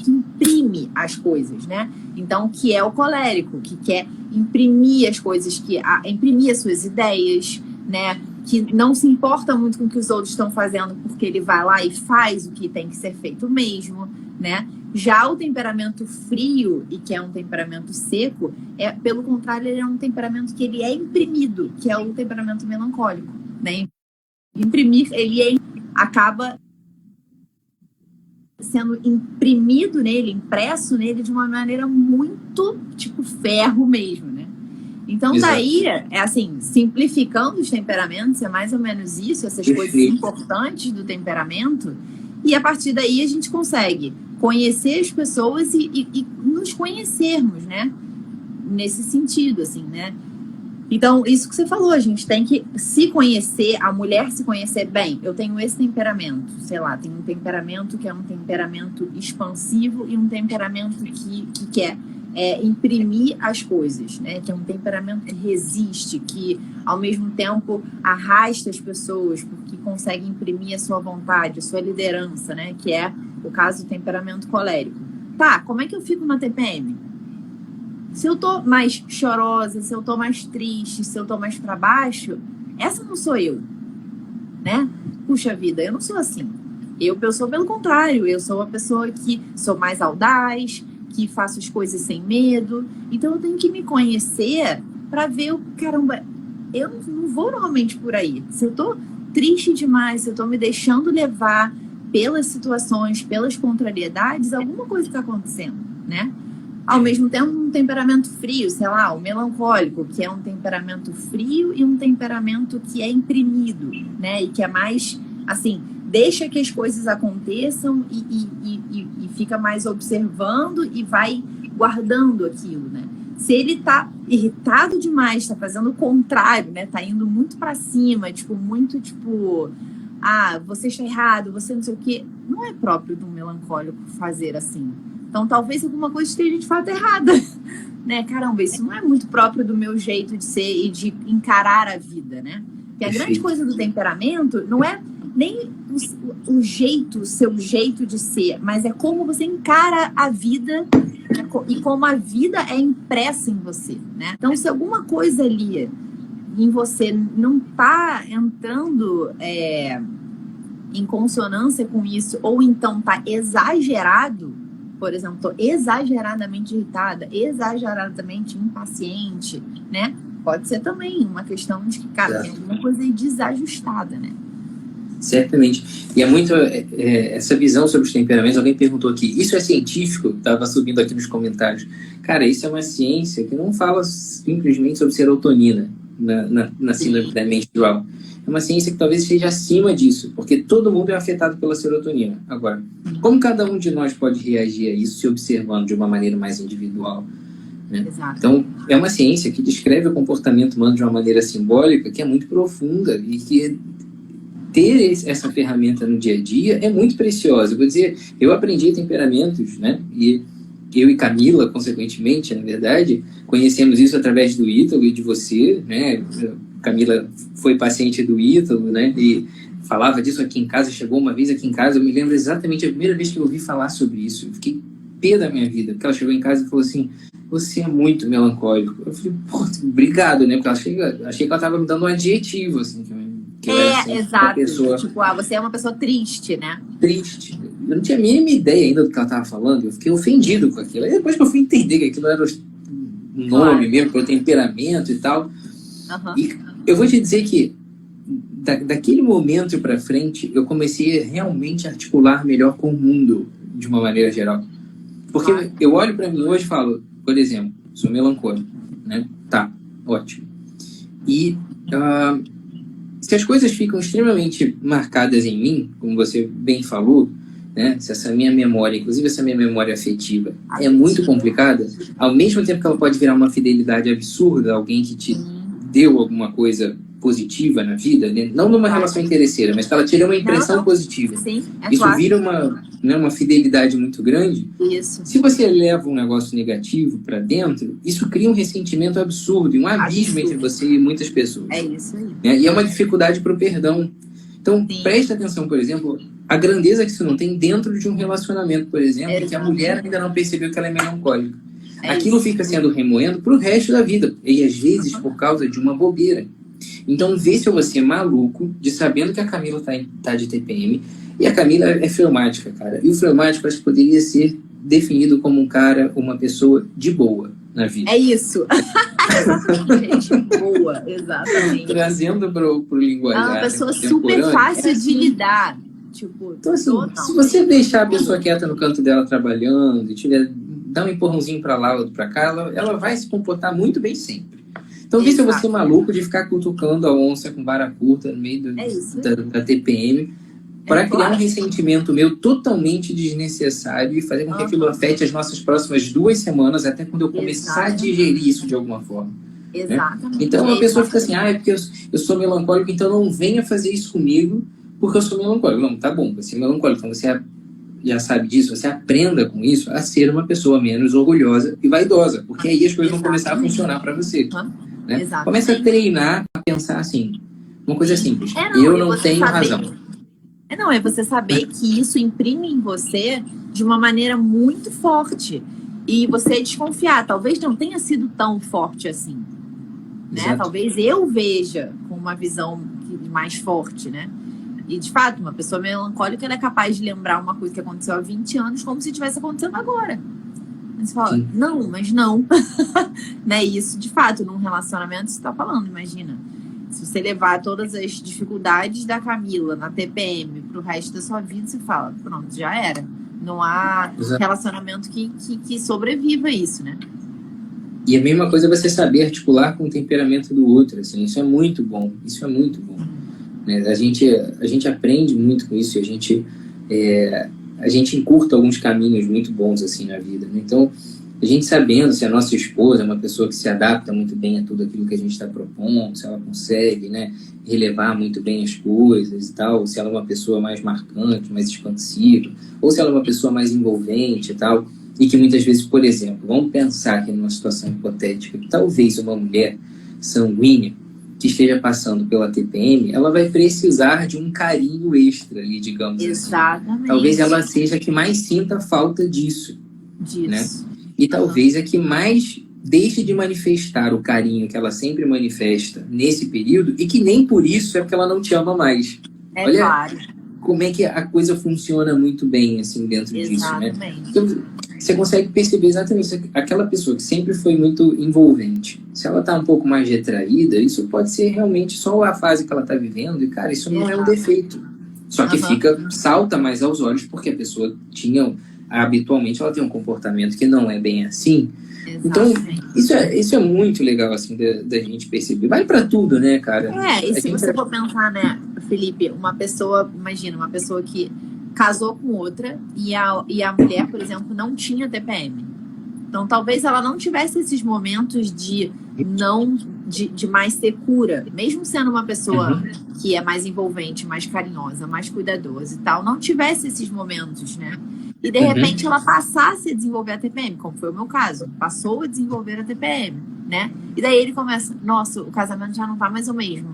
imprime as coisas, né? Então, que é o colérico, que quer imprimir as coisas, imprimir as suas ideias, né? Que não se importa muito com o que os outros estão fazendo, porque ele vai lá e faz o que tem que ser feito mesmo, né? Já o temperamento frio, e que é um temperamento seco, pelo contrário, ele é um temperamento que ele é imprimido, que é o temperamento melancólico, né? Imprimir, acaba sendo imprimido nele, impresso nele de uma maneira muito, tipo, ferro mesmo, né? Então, exato. Daí, assim, simplificando os temperamentos, é mais ou menos isso, essas coisas importantes do temperamento. E a partir daí a gente consegue conhecer as pessoas e nos conhecermos, né? Nesse sentido, assim, né? Então, isso que você falou, a gente tem que se conhecer, a mulher se conhecer bem. Eu tenho esse temperamento, sei lá, tem um temperamento que é um temperamento expansivo e um temperamento que quer imprimir as coisas, né? Que é um temperamento que resiste, que ao mesmo tempo arrasta as pessoas, porque consegue imprimir a sua vontade, a sua liderança, né? Que é o caso do temperamento colérico. Tá, como é que eu fico na TPM? Se eu tô mais chorosa, se eu tô mais triste, se eu tô mais pra baixo, essa não sou eu, né? Puxa vida, eu não sou assim. Eu sou pelo contrário, eu sou uma pessoa que sou mais audaz, que faço as coisas sem medo. Então eu tenho que me conhecer pra ver o caramba, eu não vou normalmente por aí. Se eu tô triste demais, se eu tô me deixando levar pelas situações, pelas contrariedades, alguma coisa tá acontecendo, né? Ao mesmo tempo, um temperamento frio, sei lá, o melancólico, que é um temperamento frio e um temperamento que é imprimido, né? E que é mais, assim, deixa que as coisas aconteçam e fica mais observando e vai guardando aquilo, né? Se ele tá irritado demais, tá fazendo o contrário, né? Tá indo muito pra cima, muito, você está errado, você não sei o quê. Não é próprio de um melancólico fazer assim. Então, talvez alguma coisa esteja de fato errada, né? Caramba, isso não é muito próprio do meu jeito de ser e de encarar a vida, né? Porque a grande coisa do temperamento não é nem o jeito, o seu jeito de ser, mas é como você encara a vida e como a vida é impressa em você, né? Então, se alguma coisa ali em você não tá entrando em consonância com isso, ou então tá exagerado, por exemplo, estou exageradamente irritada, exageradamente impaciente, né? Pode ser também uma questão de que, cara, tem alguma coisa aí desajustada, né? Certamente. E é muito essa visão sobre os temperamentos. Alguém perguntou aqui, isso é científico? Estava subindo aqui nos comentários. Cara, isso é uma ciência que não fala simplesmente sobre serotonina na síndrome pré-menstrual. É uma ciência que talvez esteja acima disso, porque todo mundo é afetado pela serotonina. Agora, como cada um de nós pode reagir a isso se observando de uma maneira mais individual? Né? Então, é uma ciência que descreve o comportamento humano de uma maneira simbólica que é muito profunda e que ter essa ferramenta no dia a dia é muito preciosa. Eu vou dizer, eu aprendi temperamentos, né? E eu e Camila, consequentemente, na verdade, conhecemos isso através do Ítalo e de você, né? Camila foi paciente do Ítalo, né? E falava disso aqui em casa, chegou uma vez aqui em casa, eu me lembro exatamente a primeira vez que eu ouvi falar sobre isso. Eu fiquei pé da minha vida, porque ela chegou em casa e falou assim, você é muito melancólico. Eu falei, pô, obrigado, né? Porque achei que ela estava me dando um adjetivo, assim, que eu era, assim, exato. Pessoa... Tipo, você é uma pessoa triste, né? Triste. Eu não tinha a mínima ideia ainda do que ela estava falando, eu fiquei ofendido com aquilo. Aí depois que eu fui entender que aquilo era um nome mesmo, para o temperamento e tal. Uhum. E eu vou te dizer que daquele momento para frente, eu comecei realmente a articular melhor com o mundo, de uma maneira geral. Porque eu olho para mim hoje e falo, por exemplo, sou melancólico, né? Tá, ótimo. E se as coisas ficam extremamente marcadas em mim, como você bem falou, né? Se essa minha memória, inclusive essa minha memória afetiva, é muito complicada, ao mesmo tempo que ela pode virar uma fidelidade absurda, alguém que te deu alguma coisa positiva na vida, né? Não numa relação interesseira, mas que ela tira uma impressão positiva. Sim, isso vira uma fidelidade muito grande. Isso. Se você leva um negócio negativo para dentro, isso cria um ressentimento absurdo, um abismo entre você e muitas pessoas. É isso aí. E é uma dificuldade para o perdão. Então, preste atenção, por exemplo, a grandeza que isso não tem dentro de um relacionamento, por exemplo, que a mulher ainda não percebeu que ela é melancólica. Aquilo fica sendo remoendo para o resto da vida, e às vezes por causa de uma bobeira. Então, vê se eu vou ser maluco de sabendo que a Camila tá de TPM, e a Camila é fleumática, cara. E o fleumático, acho que poderia ser definido como um cara, uma pessoa de boa na vida. É isso. Exatamente, boa, exatamente. Trazendo pro linguajar. É uma pessoa super fácil de lidar. Tipo, então, assim, se você deixar a pessoa quieta no canto dela trabalhando, e dar um empurrãozinho para lá, outro para cá, ela vai se comportar muito bem sempre. Então, vê se eu vou ser maluco de ficar cutucando a onça com vara curta no meio da TPM. para criar um ressentimento meu totalmente desnecessário e fazer com que aquilo afete as nossas próximas 2 semanas, até quando eu começar a digerir isso de alguma forma. Exatamente. Né? Então a pessoa fica assim, é porque eu sou melancólico, então não venha fazer isso comigo porque eu sou melancólico. Não, tá bom, você é melancólico, então você já sabe disso, você aprenda com isso a ser uma pessoa menos orgulhosa e vaidosa, porque aí as coisas vão começar a funcionar para você. Né? Começa a treinar, a pensar assim, uma coisa simples, eu não tenho razão. É você saber que isso imprime em você de uma maneira muito forte. E você desconfiar, talvez não tenha sido tão forte assim. Né? Talvez eu veja com uma visão mais forte, né? E, de fato, uma pessoa melancólica ela é capaz de lembrar uma coisa que aconteceu há 20 anos como se estivesse acontecendo agora. Você fala, não, mas não. Né? Isso, de fato, num relacionamento, você está falando, imagina. Se você levar todas as dificuldades da Camila na TPM pro resto da sua vida, você fala, pronto, já era. Não há relacionamento que sobreviva a isso, né? E a mesma coisa é você saber articular com o temperamento do outro, assim, isso é muito bom, né? A gente aprende muito com isso, e a gente encurta alguns caminhos muito bons, assim, na vida, né? Então, a gente sabendo se a nossa esposa é uma pessoa que se adapta muito bem a tudo aquilo que a gente está propondo, se ela consegue, né, relevar muito bem as coisas e tal, se ela é uma pessoa mais marcante, mais expansiva, ou se ela é uma pessoa mais envolvente e tal, e que muitas vezes, por exemplo, vamos pensar aqui numa situação hipotética, que talvez uma mulher sanguínea que esteja passando pela TPM, ela vai precisar de um carinho extra ali, digamos assim. Talvez ela seja a que mais sinta falta disso. Né? E talvez a que mais deixe de manifestar o carinho que ela sempre manifesta nesse período, e que nem por isso é porque ela não te ama mais. Olha claro. Como é que a coisa funciona muito bem assim, dentro disso. Né? Então, você consegue perceber exatamente aquela pessoa que sempre foi muito envolvente. Se ela está um pouco mais retraída, isso pode ser realmente só a fase que ela está vivendo, e, cara, isso não é um defeito. Só que salta mais aos olhos porque a pessoa habitualmente ela tem um comportamento que não é bem assim. Exatamente. Então, isso é muito legal, assim, da gente perceber. Vale pra tudo, né, cara? E se você for pensar, né, Felipe, imagina, uma pessoa que casou com outra e a mulher, por exemplo, não tinha TPM. Então, talvez ela não tivesse esses momentos de mais secura, mesmo sendo uma pessoa que é mais envolvente, mais carinhosa, mais cuidadosa e tal, não tivesse esses momentos, né? E, de repente, ela passasse a desenvolver a TPM, como foi o meu caso. Passou a desenvolver a TPM, né? E daí ele começa, nossa, o casamento já não tá mais o mesmo.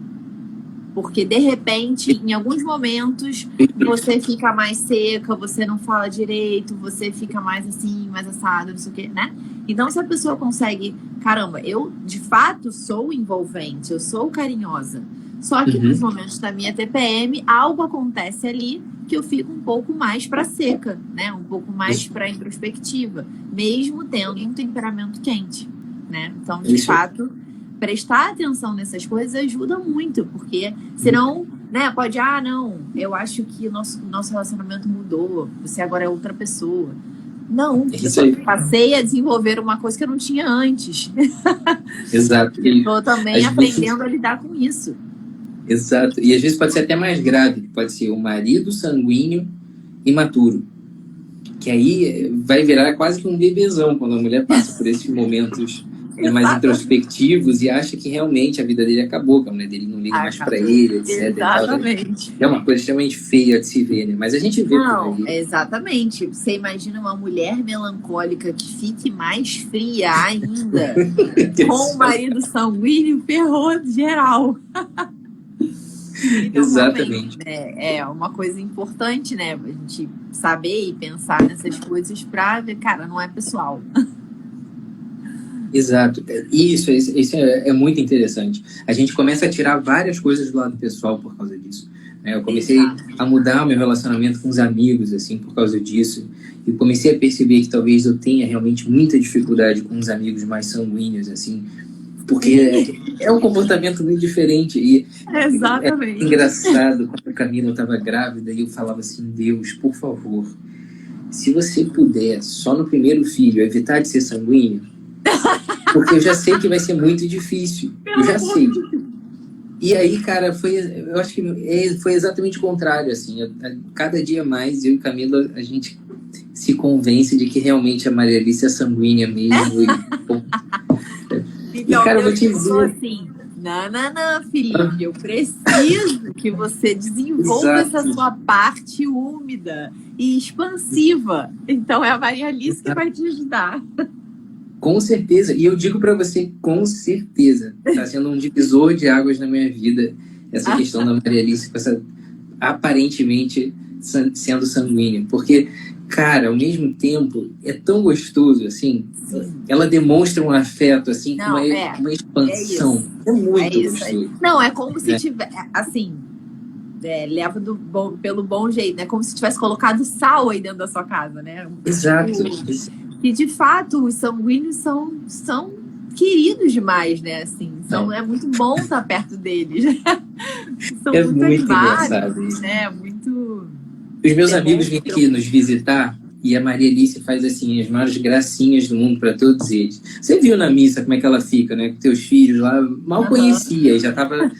Porque, de repente, em alguns momentos, você fica mais seca, você não fala direito, você fica mais assim, mais assado, não sei o quê, né? Então, se a pessoa consegue, caramba, eu, de fato, sou envolvente, eu sou carinhosa. Só que nos momentos da minha TPM, algo acontece ali que eu fico um pouco mais para seca, né? Um pouco mais para introspectiva, mesmo tendo um temperamento quente, né? Então, de fato, prestar atenção nessas coisas ajuda muito, porque senão, né, pode, não, eu acho que o nosso relacionamento mudou, você agora é outra pessoa. Não, eu passei a desenvolver uma coisa que eu não tinha antes. Exato. Estou também aprendendo a lidar com isso. Exato. E às vezes pode ser até mais grave, pode ser o marido sanguíneo imaturo, que aí vai virar quase que um bebezão quando a mulher passa por esses momentos mais introspectivos e acha que realmente a vida dele acabou, que a mulher dele não liga mais para ele, etc. Exatamente. É uma coisa extremamente feia de se ver, né? Mas a gente vê por aí. Exatamente. Você imagina uma mulher melancólica que fique mais fria ainda, com o marido sanguíneo, ferrou geral. Então, exatamente. É uma coisa importante, né? A gente saber e pensar nessas coisas pra ver, cara, não é pessoal. Exato. Isso é muito interessante. A gente começa a tirar várias coisas do lado pessoal por causa disso. Eu comecei a mudar o meu relacionamento com os amigos, assim, por causa disso. E comecei a perceber que talvez eu tenha realmente muita dificuldade com os amigos mais sanguíneos, assim, porque é um comportamento muito diferente. E exatamente. É engraçado, quando a Camila estava grávida, e eu falava assim, Deus, por favor, se você puder, só no primeiro filho, evitar de ser sanguíneo, porque eu já sei que vai ser muito difícil. Eu já sei. E aí, cara, eu acho que foi exatamente o contrário, assim. Cada dia mais, eu e Camila, a gente se convence de que realmente a Maria Alice é sanguínea mesmo. E Então, cara, eu vou Deus te falou dizer... assim, não, Felipe, eu preciso que você desenvolva Exato, essa sua parte úmida e expansiva. Então, é a Maria Alice que vai te ajudar. com certeza. E eu digo pra você, com certeza, tá sendo um divisor de águas na minha vida, essa questão da Maria Alice, com essa aparentemente sendo sanguínea. Porque, cara, ao mesmo tempo, é tão gostoso, assim. Sim. Ela demonstra um afeto, assim, Não, com uma expansão. É muito gostoso. Não, é como se tiver, assim, leva pelo bom jeito, né? Como se tivesse colocado sal aí dentro da sua casa, né? Exato. E, de fato, os sanguíneos são queridos demais, né? Assim, é muito bom estar perto deles. São muito animados, né? Muito... Os meus amigos vêm aqui nos visitar e a Maria Alice faz, assim, as maiores gracinhas do mundo para todos eles. Você viu na missa como é que ela fica, né? Com teus filhos lá, mal conhecia, já estava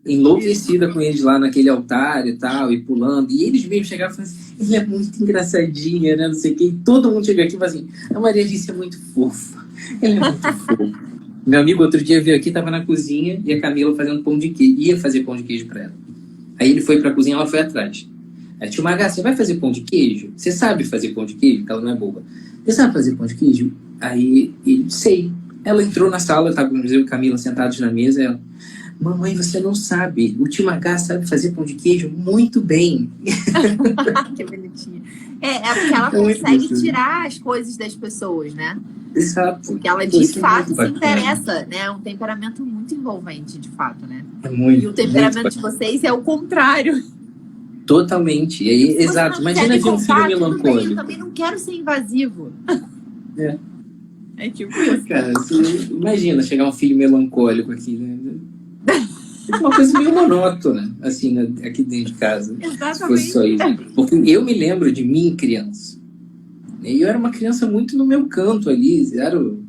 enlouquecida com eles lá naquele altar e tal, e pulando. E eles mesmos chegavam e falavam assim, ela é muito engraçadinha, né? Não sei o quê. E todo mundo chega aqui e fala assim, a Maria Alice é muito fofa. Ela é muito fofa. Meu amigo outro dia veio aqui, estava na cozinha e a Camila fazendo pão de queijo. Ia fazer pão de queijo para ela. Aí ele foi para a cozinha, ela foi atrás. Aí, tio Magá, você vai fazer pão de queijo? Você sabe fazer pão de queijo? Porque ela não é boba. Você sabe fazer pão de queijo? Aí ele, sei. Ela entrou na sala, estava eu e Camila sentados na mesa, ela, mamãe, você não sabe. O tio Magá sabe fazer pão de queijo muito bem. Que bonitinha. Porque ela consegue tirar as coisas das pessoas, né? Exato. Porque ela, de fato, se interessa, né? É um temperamento muito envolvente, de fato, né? É muito, e o temperamento de vocês é o contrário. Totalmente. E aí, exato. Imagina ver um filho melancólico. Eu também não quero ser invasivo. É tipo isso. Cara, imagina chegar um filho melancólico aqui, né? É uma coisa meio monótona, assim, né? Aqui dentro de casa. Exatamente. Se fosse só isso. Porque eu me lembro de mim criança. E eu era uma criança muito no meu canto ali.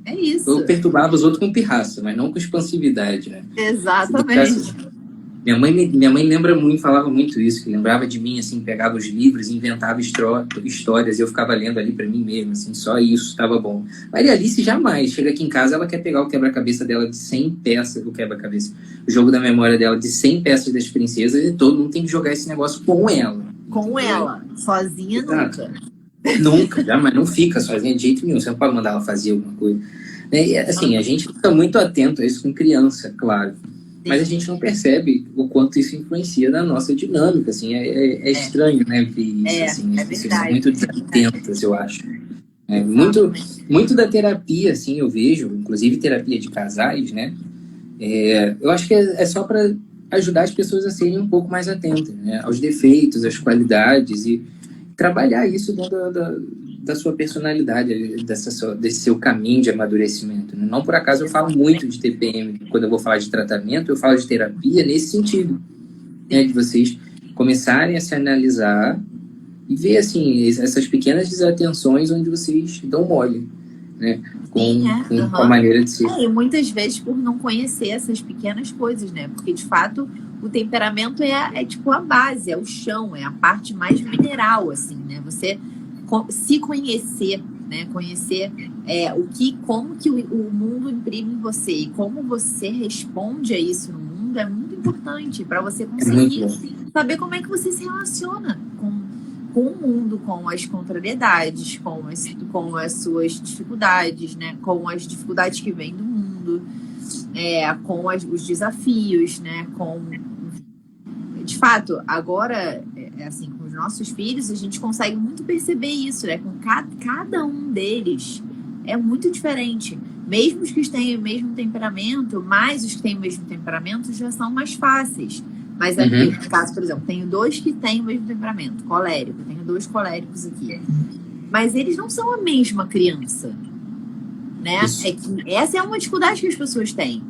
É isso. Eu perturbava os outros com pirraça, mas não com expansividade, né? Exatamente. Minha mãe lembra muito, falava muito isso, que lembrava de mim, assim, pegava os livros, inventava histórias, e eu ficava lendo ali para mim mesmo, assim, só isso estava bom. Maria Alice jamais, chega aqui em casa, ela quer pegar o quebra-cabeça dela de 100 peças, o jogo da memória dela de 100 peças das princesas, e todo mundo tem que jogar esse negócio com ela. Com ela, sozinha. Exato. Nunca, jamais, não fica sozinha de jeito nenhum, você não pode mandar ela fazer alguma coisa. E, assim, a gente fica muito atento a isso com criança, claro. Mas a gente não percebe o quanto isso influencia na nossa dinâmica, assim, é estranho, né, ver isso, assim, as pessoas são muito desatentas, eu acho. Muito da terapia, assim, eu vejo, inclusive terapia de casais, né, eu acho que é só para ajudar as pessoas a serem um pouco mais atentas, né, aos defeitos, às qualidades e trabalhar isso dentro da sua personalidade, desse seu caminho de amadurecimento. Não por acaso eu falo muito de TPM, quando eu vou falar de tratamento, eu falo de terapia nesse sentido, né, de vocês começarem a se analisar e ver, assim, essas pequenas desatenções onde vocês dão mole, né, com a maneira de ser. E muitas vezes por não conhecer essas pequenas coisas, né, porque de fato o temperamento é tipo a base, é o chão, é a parte mais mineral, assim, né, você se conhecer, né? Conhecer como que o mundo imprime em você e como você responde a isso no mundo é muito importante para você conseguir saber como é que você se relaciona com o mundo, com as contrariedades, com as suas dificuldades, né? Com as dificuldades que vêm do mundo, com os desafios, né? De fato, agora, assim, com os nossos filhos, a gente consegue muito perceber isso, né? Com cada um deles é muito diferente. Mesmo os que têm o mesmo temperamento, mas os que têm o mesmo temperamento já são mais fáceis. Mas aqui, no caso, por exemplo, tenho 2 que têm o mesmo temperamento, colérico. Tenho 2 coléricos aqui. Mas eles não são a mesma criança, né? Essa é uma dificuldade que as pessoas têm.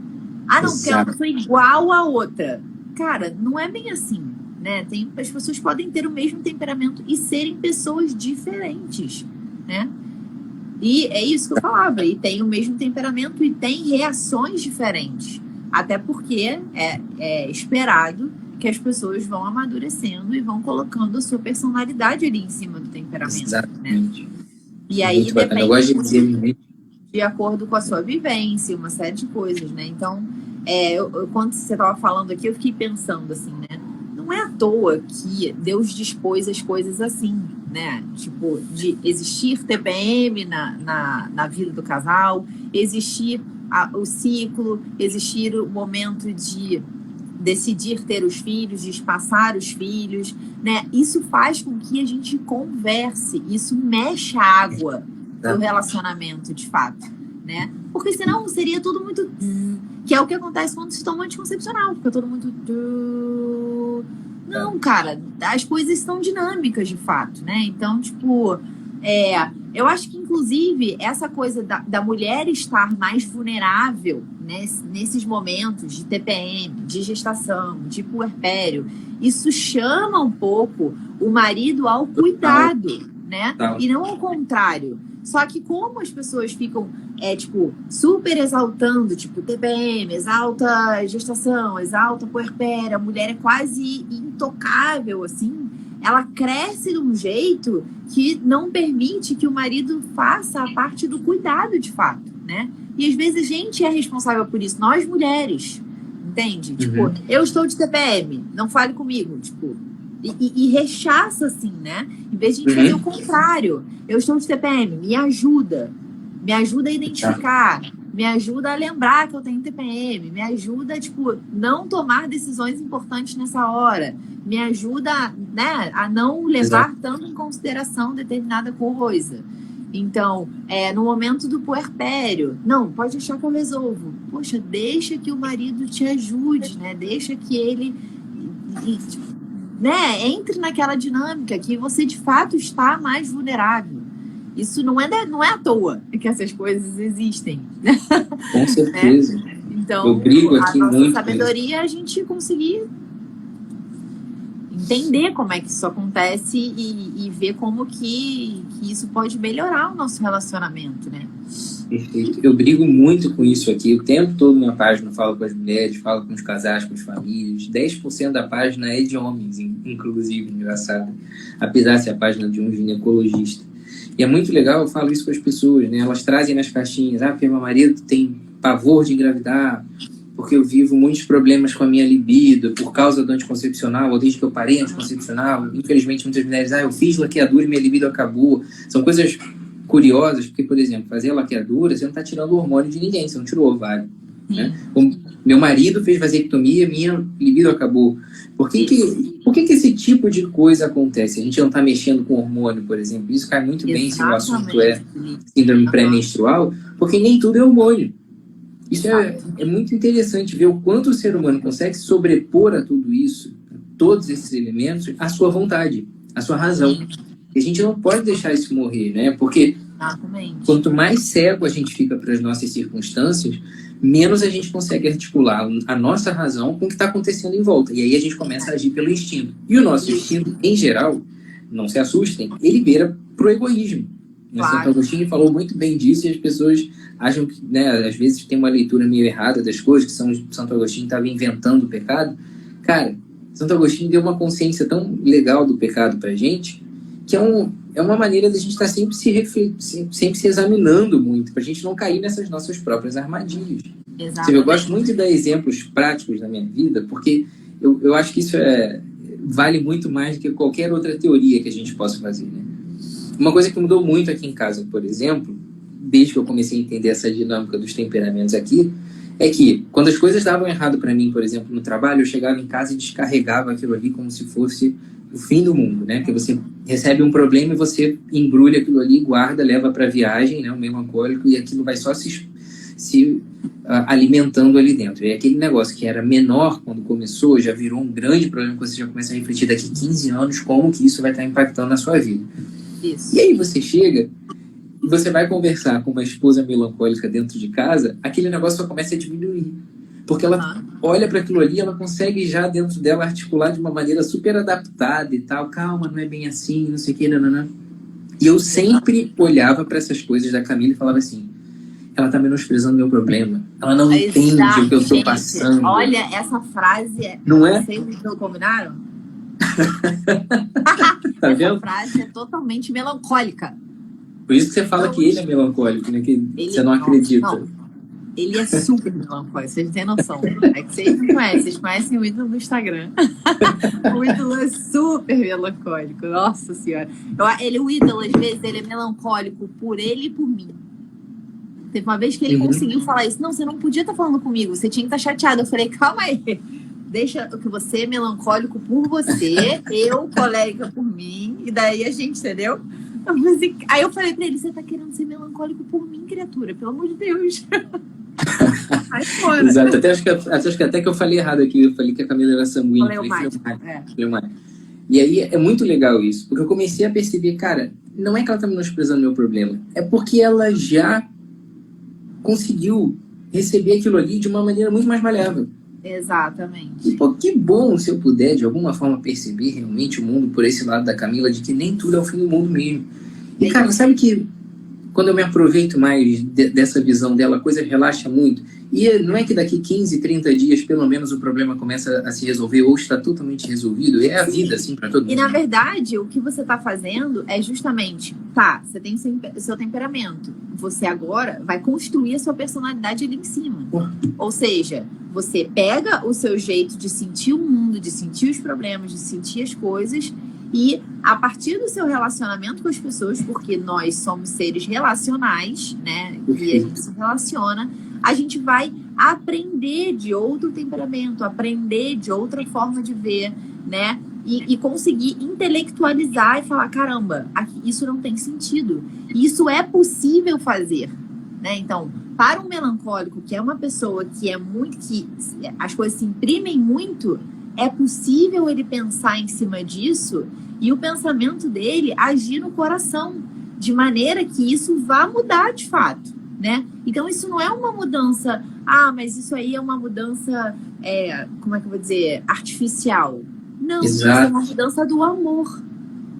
Não, porque ela foi igual a outra. Cara, não é bem assim, né? As pessoas podem ter o mesmo temperamento e serem pessoas diferentes, né? E é isso que eu falava. E tem o mesmo temperamento e tem reações diferentes. Até porque é esperado que as pessoas vão amadurecendo e vão colocando a sua personalidade ali em cima do temperamento. Exatamente. Né? E aí muito bacana. Eu gosto de dizer de acordo com a sua vivência, uma série de coisas, né? Então, quando você estava falando aqui, eu fiquei pensando assim, né? Não é à toa que Deus dispôs as coisas assim, né? Tipo, de existir TPM na vida do casal, existir o ciclo, existir o momento de decidir ter os filhos, de espaçar os filhos, né? Isso faz com que a gente converse, isso mexe a água do relacionamento, de fato, né? Porque senão seria tudo muito... Que é o que acontece quando se toma anticoncepcional, fica todo muito... Não, cara, as coisas são dinâmicas, de fato, né? Então, tipo... eu acho que, inclusive, essa coisa da mulher estar mais vulnerável, né, nesses momentos de TPM, de gestação, de puerpério, isso chama um pouco o marido ao cuidado, né? E não ao contrário. Só que como as pessoas ficam, tipo, super exaltando, tipo, TPM, exalta gestação, exalta puerpério, a mulher é quase intocável, assim, ela cresce de um jeito que não permite que o marido faça a parte do cuidado, de fato, né? E às vezes a gente é responsável por isso, nós mulheres, entende? Tipo, eu estou de TPM, não fale comigo, tipo... E rechaça, assim, né? Em vez de a gente fazer o contrário. Eu estou de TPM, me ajuda a identificar, me ajuda a lembrar que eu tenho TPM, me ajuda, tipo, não tomar decisões importantes nessa hora, me ajuda, né, a não levar tanto em consideração determinada coisa. Então, no momento do puerpério, não, pode achar que eu resolvo. Poxa, deixa que o marido te ajude, né? Deixa que ele... né, entre naquela dinâmica que você de fato está mais vulnerável. Isso não é à toa que essas coisas existem. Com certeza. Né? Então, eu brigo aqui a nossa muito sabedoria é a gente conseguir entender como é que isso acontece e ver como que isso pode melhorar o nosso relacionamento, né? Perfeito. Eu brigo muito com isso aqui. O tempo todo na minha página eu falo com as mulheres, falo com os casais, com as famílias. 10% da página é de homens, inclusive, engraçado. Apesar de ser a página de um ginecologista. E é muito legal, eu falo isso com as pessoas, né? Elas trazem nas caixinhas, porque meu marido tem pavor de engravidar, porque eu vivo muitos problemas com a minha libido, por causa do anticoncepcional, ou desde que eu parei anticoncepcional. Infelizmente, muitas mulheres, eu fiz laqueadura e minha libido acabou. São coisas curiosas, porque, por exemplo, fazer a laqueadura, você não está tirando o hormônio de ninguém, você não tirou o ovário. Né? Meu marido fez vasectomia, minha libido acabou. Por que esse tipo de coisa acontece? A gente não está mexendo com hormônio, por exemplo. Isso cai muito bem se o assunto é síndrome pré-menstrual, porque nem tudo é hormônio. Isso é muito interessante ver o quanto o ser humano consegue sobrepor a tudo isso, a todos esses elementos, a sua vontade, a sua razão. E a gente não pode deixar isso morrer, né? Porque quanto mais cego a gente fica para as nossas circunstâncias, menos a gente consegue articular a nossa razão com o que está acontecendo em volta. E aí a gente começa a agir pelo instinto. E o nosso instinto, em geral, não se assustem, ele beira para o egoísmo. Claro. Santo Agostinho falou muito bem disso e as pessoas acham que, né, às vezes tem uma leitura meio errada das coisas, que Santo Agostinho estava inventando o pecado. Cara, Santo Agostinho deu uma consciência tão legal do pecado para a gente, que é uma maneira da gente estar sempre se examinando muito, para a gente não cair nessas nossas próprias armadilhas. Eu gosto muito de dar exemplos práticos na minha vida, porque eu acho que isso vale muito mais do que qualquer outra teoria que a gente possa fazer, né? Uma coisa que mudou muito aqui em casa, por exemplo, desde que eu comecei a entender essa dinâmica dos temperamentos aqui, é que quando as coisas davam errado para mim, por exemplo, no trabalho, eu chegava em casa e descarregava aquilo ali como se fosse o fim do mundo, né? Porque você recebe um problema e você embrulha aquilo ali, guarda, leva para viagem, né? O melancólico, e aquilo vai só se alimentando ali dentro. E aquele negócio que era menor quando começou, já virou um grande problema, que você já começa a refletir daqui 15 anos como que isso vai estar impactando na sua vida. Isso. E aí você chega e você vai conversar com uma esposa melancólica dentro de casa, aquele negócio só começa a diminuir. Porque ela olha para aquilo ali, ela consegue já dentro dela articular de uma maneira super adaptada e tal. Calma, não é bem assim, não sei o que, nananã. E eu sempre olhava para essas coisas da Camila e falava assim, ela tá menosprezando meu problema. Ela não entende o que eu estou passando. Olha, essa frase não é? Vocês não combinaram? Tá vendo? Essa frase é totalmente melancólica. Por isso que você fala que ele é melancólico, né? Que você não acredita. Não. Ele é super melancólico, vocês não têm noção. É que vocês não conhecem, vocês conhecem o ídolo no Instagram. O ídolo é super melancólico, nossa senhora. O ídolo, às vezes, ele é melancólico por ele e por mim. Teve uma vez que ele conseguiu falar isso. Não, você não podia estar falando comigo, você tinha que estar chateado. Eu falei, calma aí. Deixa que você é melancólico por você, eu, colega, por mim, e daí a gente, entendeu? Aí eu falei pra ele, você tá querendo ser melancólico por mim, criatura, pelo amor de Deus. Aí fora. Exato, acho que até que eu falei errado aqui, eu falei que a Camila era sanguínea. E aí é muito legal isso, porque eu comecei a perceber, cara, não é que ela tá menosprezando meu problema, é porque ela já conseguiu receber aquilo ali de uma maneira muito mais maleável. Exatamente. E, pô, que bom se eu puder, de alguma forma, perceber realmente o mundo por esse lado da Camila, de que nem tudo é o fim do mundo mesmo. E, cara, sabe que quando eu me aproveito mais dessa visão dela, a coisa relaxa muito. E não é que daqui 15, 30 dias, pelo menos, o problema começa a se resolver ou está totalmente resolvido. É a vida, assim, para todo mundo. E, na verdade, o que você está fazendo é justamente, você tem o seu temperamento. Você agora vai construir a sua personalidade ali em cima. Ou seja, você pega o seu jeito de sentir o mundo, de sentir os problemas, de sentir as coisas, e a partir do seu relacionamento com as pessoas, porque nós somos seres relacionais, né? E a gente se relaciona, a gente vai aprender de outro temperamento, aprender de outra forma de ver, né? E conseguir intelectualizar e falar, caramba, isso não tem sentido. Isso é possível fazer, né? Então, para um melancólico, que é uma pessoa que é muito, que as coisas se imprimem muito, é possível ele pensar em cima disso e o pensamento dele agir no coração, de maneira que isso vá mudar de fato, né? Então, isso não é uma mudança, mas isso aí é uma mudança, como é que eu vou dizer, artificial. Não, isso é uma mudança do amor.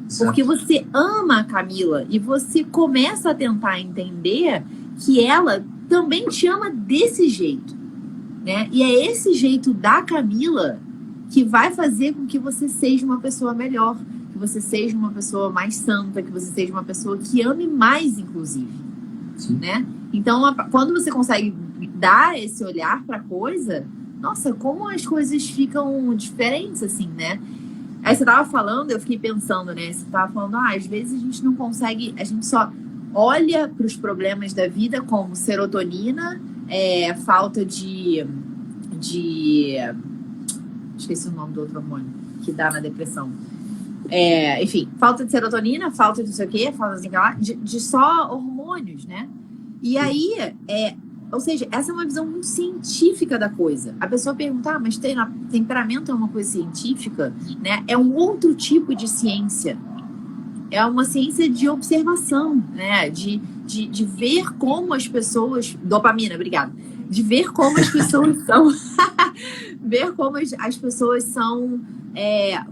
Exato. Porque você ama a Camila e você começa a tentar entender que ela também te ama desse jeito, né? E é esse jeito da Camila que vai fazer com que você seja uma pessoa melhor, que você seja uma pessoa mais santa, que você seja uma pessoa que ame mais, inclusive. Sim. Né? Então, quando você consegue dar esse olhar para a coisa, nossa, como as coisas ficam diferentes, assim, né? Aí você tava falando, eu fiquei pensando, né? Você tava falando, às vezes a gente não consegue, a gente só olha para os problemas da vida como serotonina, falta de esqueci o nome do outro hormônio que dá na depressão. Enfim, falta de serotonina, falta de não sei o quê, falta de só hormônios, né? E aí, ou seja, essa é uma visão muito científica da coisa. A pessoa pergunta, mas temperamento é uma coisa científica, né? É um outro tipo de ciência. É uma ciência de observação, né? De ver como as pessoas... Dopamina, obrigada. De ver como as pessoas são... ver como as pessoas são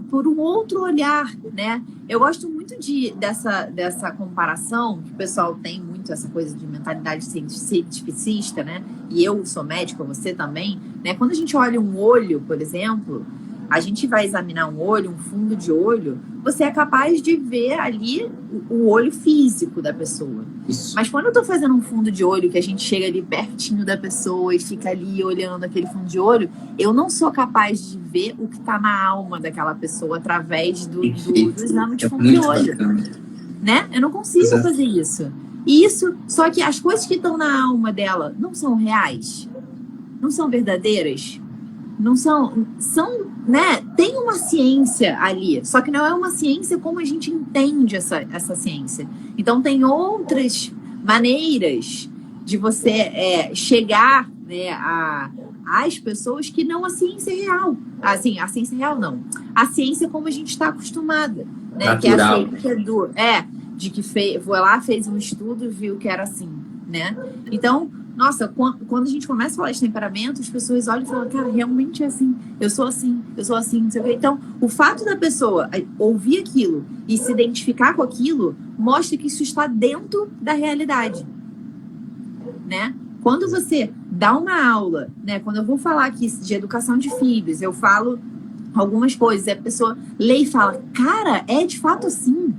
por um outro olhar, né? Eu gosto muito dessa comparação, que o pessoal tem muito essa coisa de mentalidade cientificista, né? E eu sou médica, você também, né? Quando a gente olha um olho, por exemplo, a gente vai examinar um olho, um fundo de olho, você é capaz de ver ali o olho físico da pessoa. Isso. Mas quando eu tô fazendo um fundo de olho, que a gente chega ali pertinho da pessoa e fica ali olhando aquele fundo de olho, eu não sou capaz de ver o que tá na alma daquela pessoa através do exame de fundo de olho. Né? Eu não consigo fazer isso. Só que as coisas que estão na alma dela não são reais, não são verdadeiras. Não são, né? Tem uma ciência ali, só que não é uma ciência como a gente entende essa ciência. Então tem outras maneiras de você chegar, né, às pessoas que não a ciência real. Assim, a ciência real não. A ciência como a gente está acostumada, né? Natural. Que é a ciência de que foi lá, fez um estudo e viu que era assim, né? Então, nossa, quando a gente começa a falar de temperamento, as pessoas olham e falam, cara, realmente é assim, eu sou assim, não sei o quê. Então, o fato da pessoa ouvir aquilo e se identificar com aquilo, mostra que isso está dentro da realidade. né? Quando você dá uma aula, né? Quando eu vou falar aqui de educação de filhos, eu falo algumas coisas, e a pessoa lê e fala, cara, é de fato assim.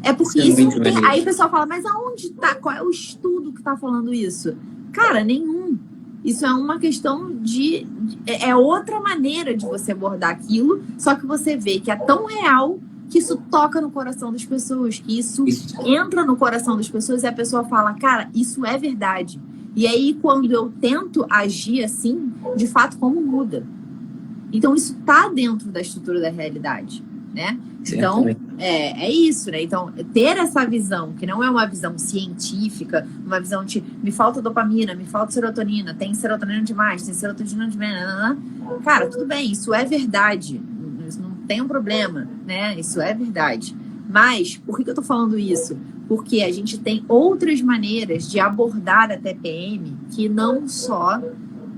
É porque isso não tem... Aí o pessoal fala, mas aonde tá? Qual é o estudo que tá falando isso? Cara, nenhum. Isso é uma questão de... É outra maneira de você abordar aquilo, só que você vê que é tão real que isso toca no coração das pessoas, que isso entra no coração das pessoas e a pessoa fala, cara, isso é verdade. E aí, quando eu tento agir assim, de fato, como muda? Então, isso tá dentro da estrutura da realidade, né? Então, é isso, né? Então, ter essa visão, que não é uma visão científica, uma visão de me falta dopamina, me falta serotonina, tem serotonina demais, tem serotonina demais, cara, tudo bem, isso é verdade, isso não tem um problema, né? Isso é verdade. Mas, por que eu tô falando isso? Porque a gente tem outras maneiras de abordar a TPM que não só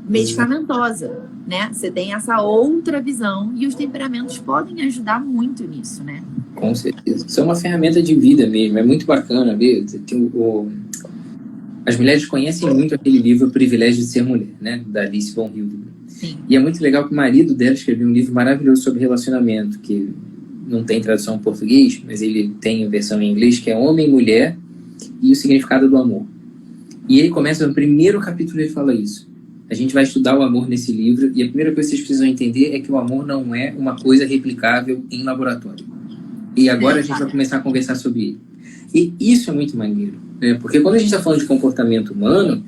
medicamentosa, né? Você tem essa outra visão e os temperamentos podem ajudar muito nisso, né? Com certeza. Isso é uma ferramenta de vida mesmo. É muito bacana ver. As mulheres conhecem muito aquele livro O Privilégio de Ser Mulher, né? Da Alice von Hildebrand. Sim. E é muito legal que o marido dela escreveu um livro maravilhoso sobre relacionamento, que não tem tradução em português, mas ele tem versão em inglês, que é Homem e Mulher e o Significado do Amor. E ele começa no primeiro capítulo, ele fala isso. A gente vai estudar o amor nesse livro e a primeira coisa que vocês precisam entender é que o amor não é uma coisa replicável em laboratório. E agora a gente vai começar a conversar sobre ele. E isso é muito maneiro, né? Porque quando a gente está falando de comportamento humano,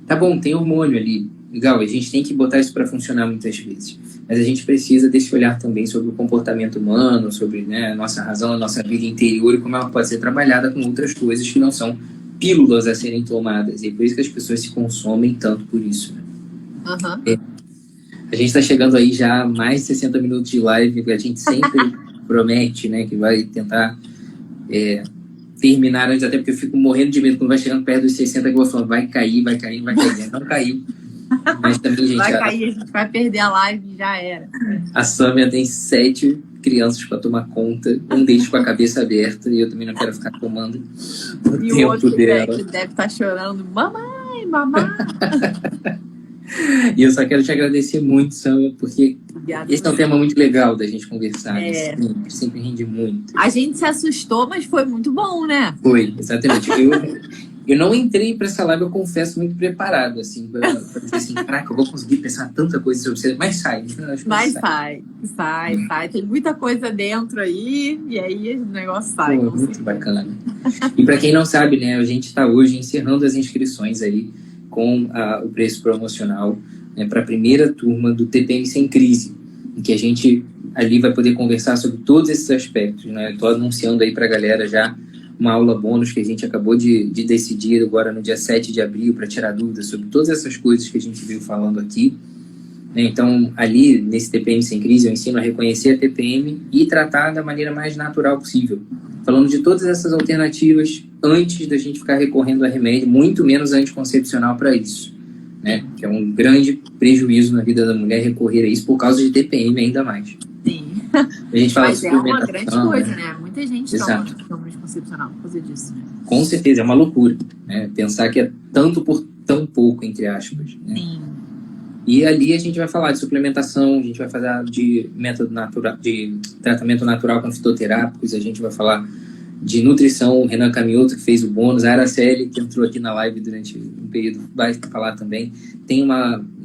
tá bom, tem hormônio ali, legal, a gente tem que botar isso para funcionar muitas vezes. Mas a gente precisa desse olhar também sobre o comportamento humano, sobre, né, a nossa razão, a nossa vida interior e como ela pode ser trabalhada com outras coisas que não são pílulas a serem tomadas. E é por isso que as pessoas se consomem tanto por isso, né? Uhum. A gente está chegando aí já a mais de 60 minutos de live, a gente sempre promete, né, que vai tentar terminar antes, até porque eu fico morrendo de medo quando vai chegando perto dos 60, que eu vou falando, vai cair, vai cair, vai cair. Não caiu. Mas também, gente... Vai cair, a gente vai perder a live, já era. A Sâmia tem 7 crianças para tomar conta, um deles com a cabeça aberta, e eu também não quero ficar tomando o e tempo o outro dela. que deve estar chorando, mamãe, mamãe. E eu só quero te agradecer muito, Sâmia, porque Obrigada, esse é um tema muito legal da gente conversar. É. Sempre rende muito. A gente se assustou, mas foi muito bom, né? Foi, exatamente. Eu não entrei para essa live, eu confesso, muito preparado, assim, para dizer assim, caraca, eu vou conseguir pensar tanta coisa sobre você, mas sai. Mas sai. Tem muita coisa dentro aí, e aí o negócio sai. Pô, muito bacana. E para quem não sabe, né, a gente está hoje encerrando as inscrições aí com o preço promocional, né, para a primeira turma do TPM Sem Crise, em que a gente ali vai poder conversar sobre todos esses aspectos, né? Estou anunciando aí para a galera já uma aula bônus que a gente acabou de decidir agora no dia 7 de abril para tirar dúvidas sobre todas essas coisas que a gente veio falando aqui. Então, ali, nesse TPM Sem Crise, eu ensino a reconhecer a TPM e tratar da maneira mais natural possível. Falando de todas essas alternativas antes da gente ficar recorrendo a remédio, muito menos anticoncepcional para isso, né? Que é um grande prejuízo na vida da mulher recorrer a isso por causa de TPM ainda mais. Sim. A gente fala mas é uma grande coisa, né? Muita gente toma anticoncepcional por causa disso, né? Com certeza, é uma loucura, né? Pensar que é tanto por tão pouco, entre aspas, né? Sim. E ali a gente vai falar de suplementação, a gente vai falar de método natural, de tratamento natural com fitoterápicos, a gente vai falar de nutrição, o Renan Camioto, que fez o bônus, a Araceli, que entrou aqui na live durante um período, vai falar também.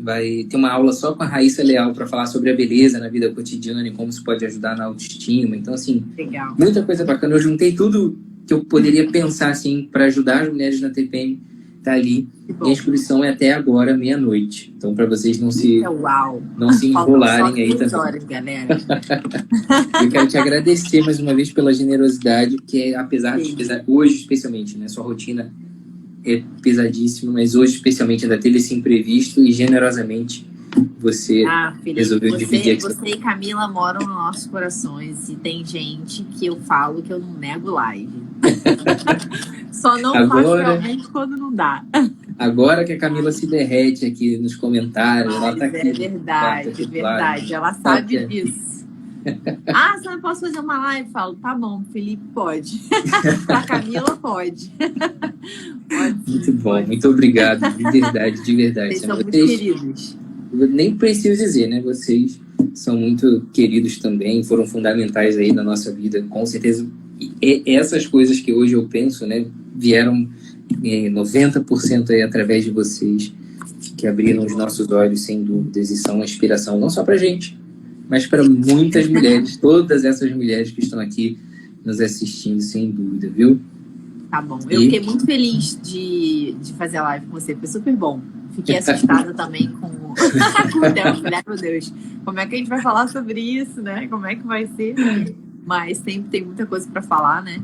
Vai ter uma aula só com a Raíssa Leal para falar sobre a beleza na vida cotidiana e como isso pode ajudar na autoestima. Então, assim, legal. Muita coisa bacana. Eu juntei tudo que eu poderia pensar, assim, para ajudar as mulheres na TPM, tá ali. E a inscrição é até agora, meia-noite. Então, para vocês não se enrolarem aí também. Horas, galera. Eu quero te agradecer mais uma vez pela generosidade, porque apesar de hoje, especialmente, né, sua rotina é pesadíssima, mas hoje, especialmente, ainda teve esse imprevisto e generosamente você resolveu dividir aqui. Você e Camila moram nos nossos corações e tem gente que eu falo que eu não nego live. Só não faço realmente quando não dá. Agora que a Camila se derrete aqui nos comentários, ela tá aqui. É verdade, Ela sabe disso. Ah, você não posso fazer uma live? Eu falo, tá bom, Felipe pode. Pra Camila, pode. Pode sim, Muito bom, pode. muito obrigado, de verdade, de verdade. Vocês são muito queridos. Eu nem preciso dizer, né? Vocês são muito queridos também, foram fundamentais aí na nossa vida, com certeza. E essas coisas que hoje eu penso, né, vieram 90% aí através de vocês, que abriram os nossos olhos, sem dúvidas, e são uma inspiração não só pra gente, mas para muitas mulheres, todas essas mulheres que estão aqui nos assistindo, sem dúvida, viu? Tá bom. Eu fiquei muito feliz de fazer a live com você. Foi super bom. Fiquei assustada também com o tema. Falei, meu Deus, como é que a gente vai falar sobre isso, né? Como é que vai ser? Mas sempre tem muita coisa para falar, né?